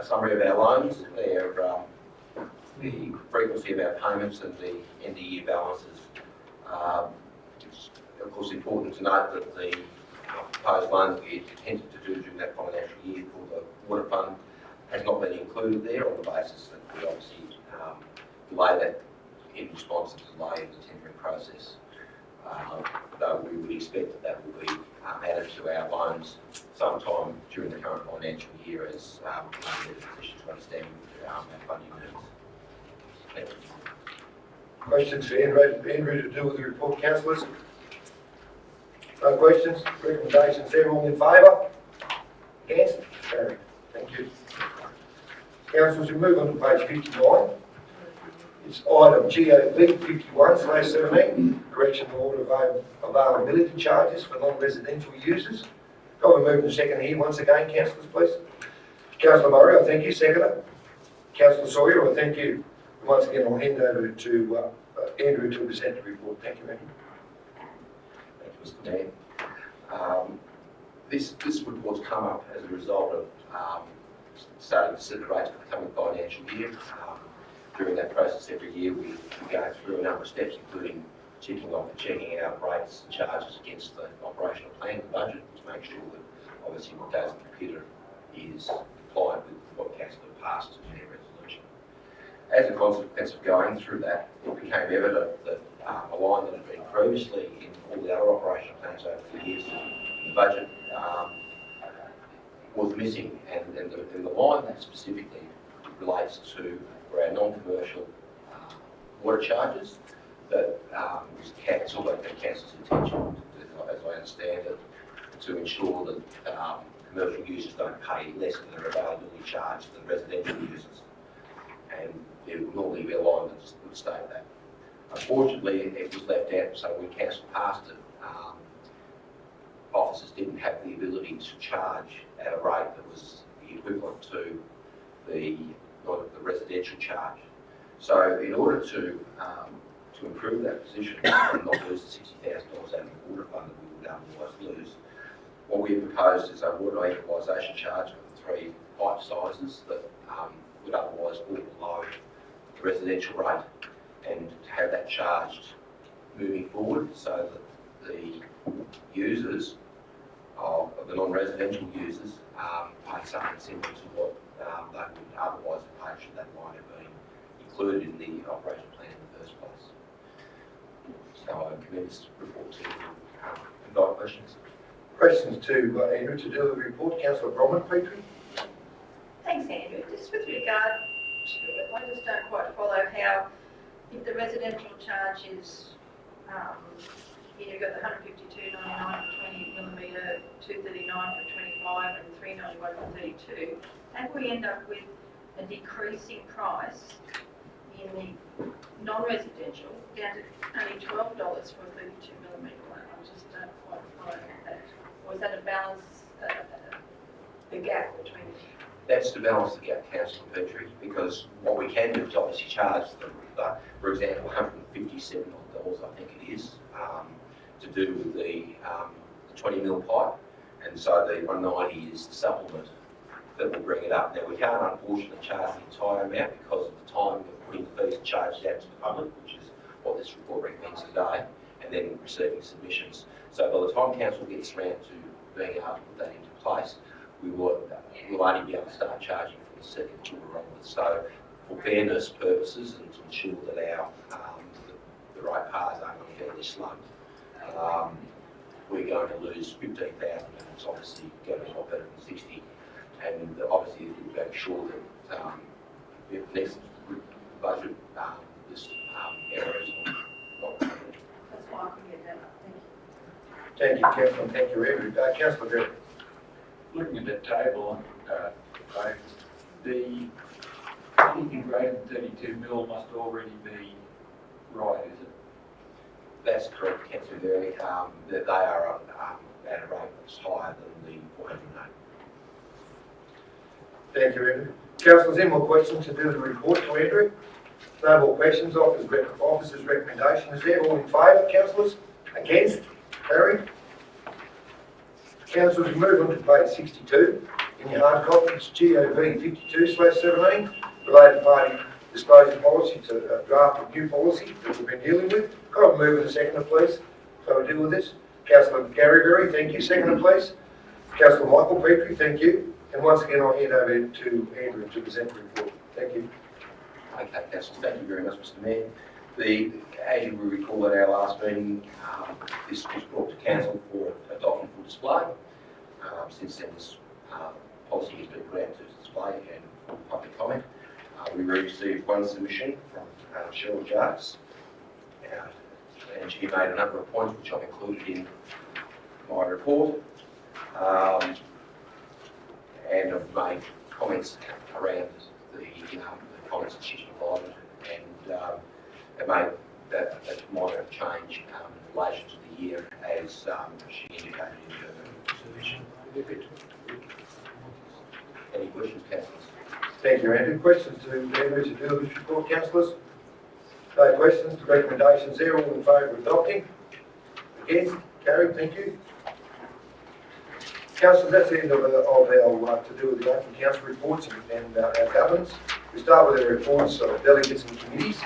summary of our loans, the frequency of our payments and the end of year balances. It's of course important to note that the proposed loan that we intended to do during that financial year for the water fund has not been included there on the basis that we obviously delay that in response to the delay in the tendering process. Though we would expect that will be added to our loans sometime during the current financial year as we're in a position to understand our funding needs. Thank you. Questions for Andrew to do with the report, councillors? No questions? Recommendations there, all in favour? Against? Carried. Thank you. Councillors, we move on to page 59. It's item GOV 51/17, correction to order availability charges for non-residential users. Can we move in a second here once again, councillors, please? Councillor Murray, I thank you. Seconder. Councillor Sawyer, I thank you. And once again, I'll hand over to Andrew to present the report. Thank you, Andrew. Thank you, Mr. Mayor. This report's come up as a result of starting to set the rates for the coming financial year. During that process every year we go through a number of steps, including checking out rates and charges against the operational plan and budget to make sure that obviously what goes in the computer is compliant with what council passed as their resolution. as a consequence of going through that, it became evident that a line that had been previously in all the other operational plans over the years, the budget was missing, and the line that specifically relates to for our non-commercial water charges that was cancelled, and council's intention, as I understand it, to ensure that commercial users don't pay less than their availability charge than residential users. And there would normally be a line that would state that. Unfortunately, it was left out, so when council passed it, officers didn't have the ability to charge at a rate that was the equivalent to the residential charge. So in order to improve that position and not lose the $60,000 out of the water fund that we would otherwise lose, what we have proposed is a water equalisation charge for the 3 pipe sizes that would otherwise fall below the residential rate, and to have that charged moving forward so that the users of the non-residential users pay something similar to what they would otherwise have paid should that line have been included in the operation plan in the first place. So I commend this report to you. Invite questions. Questions to Andrew to do with the report. Councillor Bromwich, Petrie. Thanks, Andrew. Just with regard to it, I just don't quite follow how, if the residential charge is, you've got the 152.99 for 20 millimetre, 239 for 25 and 391 for 32, and we end up with a decreasing price in the non-residential down to only $12 for a 32 millimetre one. I just don't quite follow that. Or is that a balance, the gap between the two? That's to balance the gap, Councillor Petrie, because what we can do is obviously charge them, for example, $157, I think it is, to do with the 20 mil pipe, and so the 190 is the supplement that will bring it up. Now we can't unfortunately charge the entire amount because of the time of putting the fees and charges out to the public, which is what this report recommends today, and then receiving submissions. So by the time council gets around to being able to put that into place, we'll only be able to start charging from the second quarter onwards. So for fairness purposes and to ensure that our the right parts aren't unfairly slugged, we're going to lose 15,000, and it's obviously going to be a lot better than 60. And obviously we'll make sure that the next budget this error is not covered. That's why I can get that up. Thank Thank you. you, Councillor. Thank you, Andrew. Councillor Green. Looking at that table, the anything greater than 32 mil must already be right, is it? That's correct, Councillor Berry. That they are at a rate that's higher than the 408. Thank you, Andrew. Councillors, any more questions to do with the report to Andrew? No more questions. Officer's recommendation is there. All in favour, councillors? Against? Carried. Councillors, we move on to page 62 in your hard copy. It's GOV 52/17, related party disclosure policy. It's a draft of new policy that we've been dealing with. Can I move in a second, please? So we deal with this. Councillor Gary Berry, thank you. Second, please. Councillor Michael Petrie, thank you. And once again, I'll hand over to Andrew to present the report. Thank you. Okay, Councillor, thank you very much, Mr. Mayor. As you will recall at our last meeting, this was brought to council for adoption for display. Since then, this policy has been put out to display and for public comment. We received one submission from Cheryl Jarks, and she made a number of points which I've included in my report. And I've made comments around the comments that she's provided, and have made that minor change in relation to the year as she indicated in her submission. Any questions, councillors? Thank you, Andrew. Questions to Andrew to do with this report, councillors? No questions. The recommendations there. All in favour of adopting? Against? Carried. Thank you. Councillors, that's the end of our to do with the open council reports and our governance. We start with the reports of delegates and committees.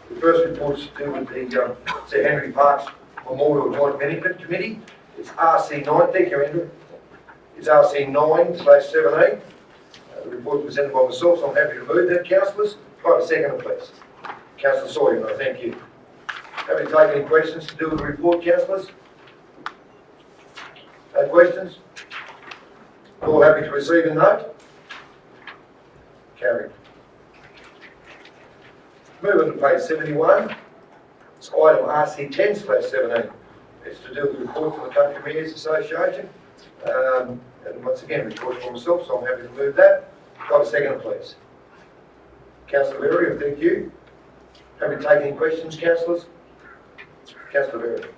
The first report is to do with the Sir Henry Parkes Memorial Joint Management Committee. It's RC9. Thank you, Andrew. It's RC9/17. The report presented by myself, so I'm happy to move that, councillors. Can I have a second, please? Councillor Sawyer, I thank you. Have you taken any questions to do with the report, councillors? No questions? All happy to receive and note? Carried. Moving to page 71, it's item RC10/17. It's to do with the report from the Country Mayors Association. And once again, report from myself, so I'm happy to move that. Got a second, please. Councillor Berry, thank you. Have you taken any questions, councillors? Councillor Berry.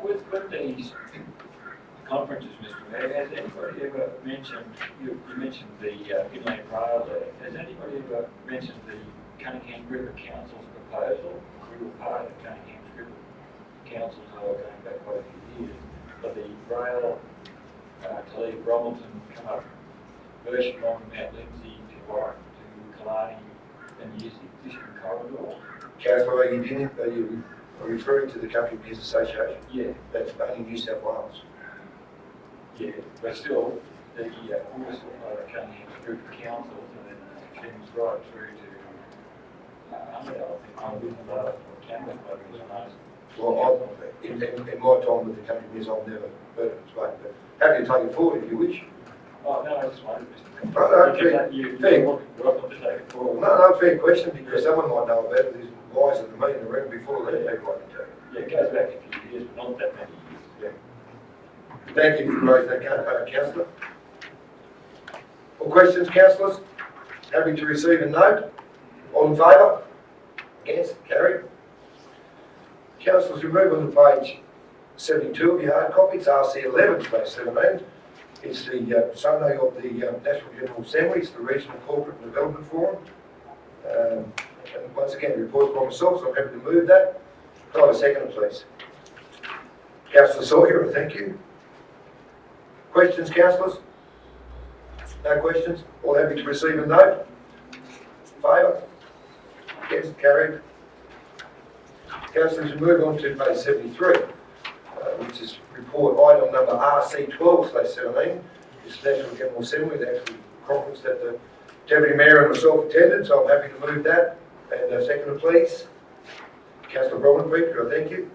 With these conferences, Mr. Mayor, has anybody ever mentioned, you mentioned the Inland Rail there, has anybody ever mentioned the Cunningham River Council's proposal? We were part of Cunningham River Council, going back quite a few years, for the rail to leave Bromelton, come up version along Mount Lindsay to Warren to Killarney and use the existing corridor. Councillor, are you referring to the Country Mayors Association? Yeah. That's only New South Wales. Yeah, but still, the August Cunningham Group of Councils and then extends right through to Armadale, I think, or Canberra, maybe it's nice. Well, in my time with the Country Mayors, I've never heard of it spoken, but happy to take it forward if you wish. Oh, no, I just wondered, Mr. No, fair. Welcome to take it forward. No, fair question, because someone might know about it, there's wise at the meeting around before that, people I can tell you. Yeah, it goes back a few years, but not that many years. Thank you for raising that, councillor. All questions, councillors? Happy to receive and note. All in favour? Against? Carried. Councillors, we move on to page 72 of your hard copy. It's RC11/17. It's the Sunday of the National General Assembly. It's the Regional Corporate and Development Forum. And once again, a report by myself, so I'm happy to move that. Can I have a second, please? Councillor Sawyer, thank you. Questions, councillors? No questions? All happy to receive and note? Favour? Against? Carried. Councillors, we move on to page 73, which is report item number RC12/17. It's National General Assembly, the actual conference that the Deputy Mayor and myself attended, so I'm happy to move that. And a second, please. Councillor Bromley, thank you.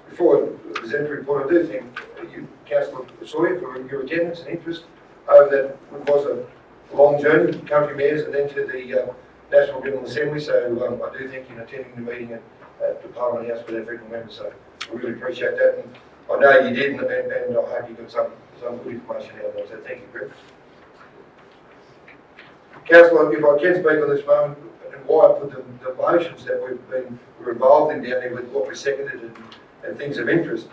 Before I present the report, I do thank you, Councillor Sawyer, for your attendance and interest over that. It was a long journey to Country Mayors and then to the National General Assembly, so I do thank you for attending the meeting at the Parliament House with our federal members, so I really appreciate that. And I know you did, and I hope you got some good information out of that, so thank you, Greg. Councillor, if I can speak on this moment, and why I put the motions that we're involved in down there with what we seconded and things of interest.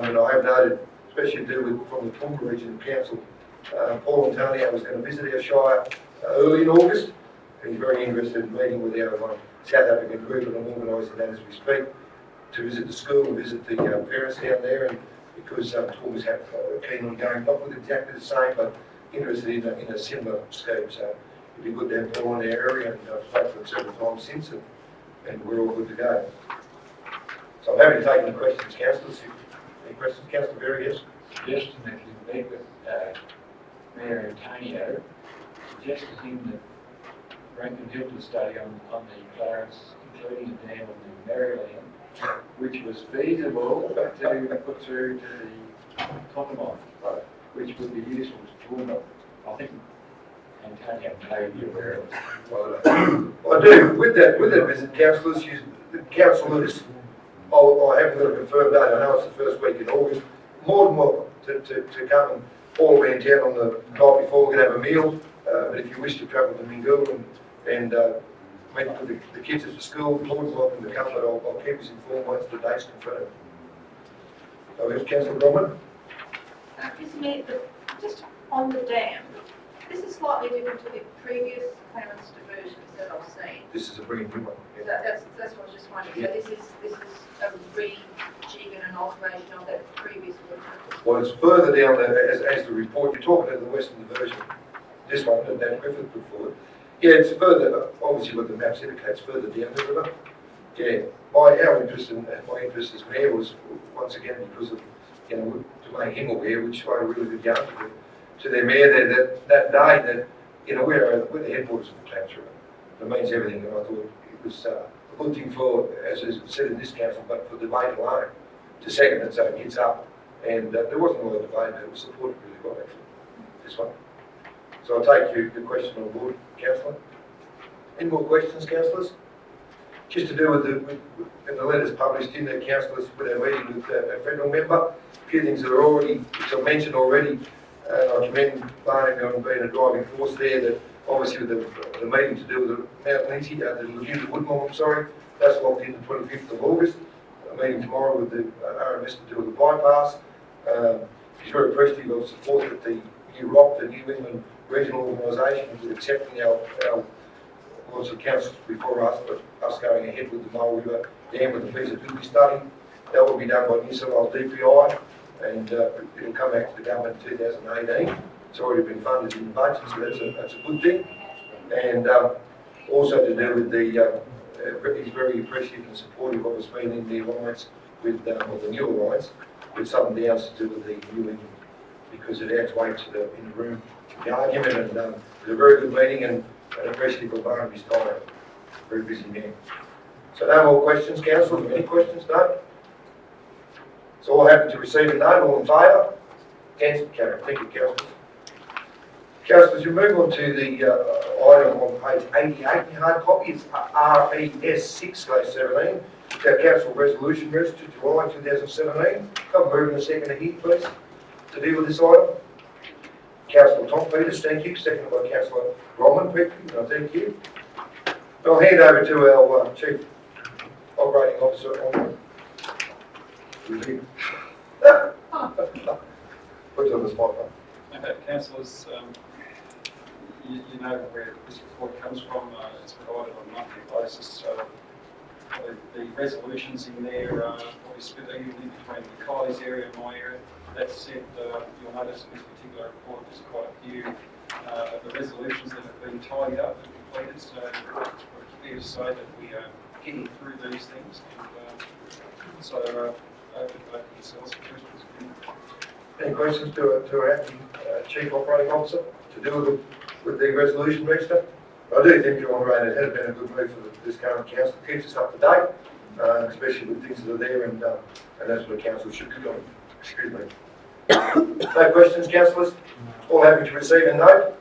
And I have noted, especially to do with from the Toowoomba Region Council, Paul Antonio was going to visit our shire early in August. He's very interested in meeting with our South African group, and I'm organising that as we speak, to visit the school and visit the parents down there, and because Toowoomba's keen on going, not with exactly the same, but interested in a similar scheme. So it'd be good to have Paul in the area, and I've spoken to him several times since, and we're all good to go. So I'm happy to take any questions, councillors. Any questions, Councillor Berry? Yes. Suggestion that you meet with Mayor Antonio, suggest to him that Franklin Hilton study on the Clarence, including the dam on the Maryland, which was feasible to put through to the Contamine, which would be useful to Toowoomba. I think Antonio may be aware of it. I do. With that visit, councillors, the councillors, I haven't got a confirmed date. I know it's the first week in August. More than welcome to come and all around town on the night before. We're going to have a meal. But if you wish to travel to Mingool and meet with the kids at the school, more than welcome to come. But I'll keep us informed once the date's confirmed. So here's Councillor Drummond. Mr. Mayor, just on the dam, this is slightly different to the previous Clarence diversions that I've seen. This is a brand new one. So that's what I was just wondering. So this is a rejig and an alteration of that previous one. Well, it's further down as the report. You're talking about the western diversion. This one that Griffith put forward. Yeah, it's further. Obviously, look, the maps indicates further down the river. Yeah, our interest and my interest as mayor was once again because of to make him aware, which I really good yarn to their mayor that day that we're the headquarters of the Clarence River. It means everything, and I thought it was a good thing for, as is said in this council, but for debate alone, to second it so it gets up. And there wasn't a lot of debate, but it was supported really well, actually, this one. So I'll take your question on board, councillor. Any more questions, councillors? Just to do with in the letters published in the councillors with our meeting with a federal member, a few things that are already, which I mentioned already. I commend Barney on being a driving force there, that obviously with the meeting to do with the Mount Lindsay, the Lagoon of Woodmore, I'm sorry, that's locked in the 25th of August. A meeting tomorrow with the RMS to do with the bypass. He's very appreciative of support that the NEWROC, the New England Regional Organisation, is accepting our lots of councils before us, but us going ahead with the Mole River Dam with the feasibility study. That will be done by New South Wales DPI, and it'll come back to the government in 2018. It's already been funded in the budget, so that's a good thing. And also to do with the, he's very appreciative and supportive of us being in the alliance with, or the new alliance, with Southern Downs to do with the New England, because it adds weight to in the room, the argument, and it was a very good meeting, and appreciative of Barnaby's time. Very busy man. So no more questions, councillors? Any questions? No? So all happy to receive a note, all in favour? Against? Carried. Thank you, councillors. Councillors, we move on to the item on page 88 in your hard copy. It's RES 6/17. It's our council resolution registered July 2017. Come move in a second here, please, to deal with this item. Councillor Tom Peters, thank you. Seconded by Councillor Roman Petrie, thank you. I'll hand over to our Chief Operating Officer on put you on the spot, mate. Okay, councillors, you know where this report comes from. It's provided on a monthly basis. So the resolutions in there will be split evenly between the Kylie's area and my area. That said, you'll notice in this particular report there's quite a few of the resolutions that have been tidied up and completed. So it's fair to say that we are getting through these things. And so over to both yourselves for questions. Any questions to our acting Chief Operating Officer to do with the resolution register? I do think, Your Honour, it has been a good move for this current council. It keeps us up to date, especially with things that are there, and that's what the council should be doing. Excuse me. No questions, councillors? All happy to receive a note?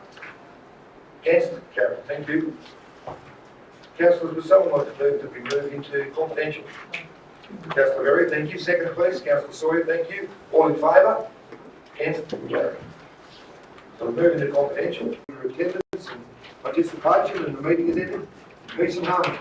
Against? Carried. Thank you. Councillors, would someone like to move that we move into confidential? Councillor Berry, thank you. Second, please. Councillor Sawyer, thank you. All in favour? Against? Carried. So we move into confidential. Your attendance and participation, and the meeting is ended. Peace and harmony.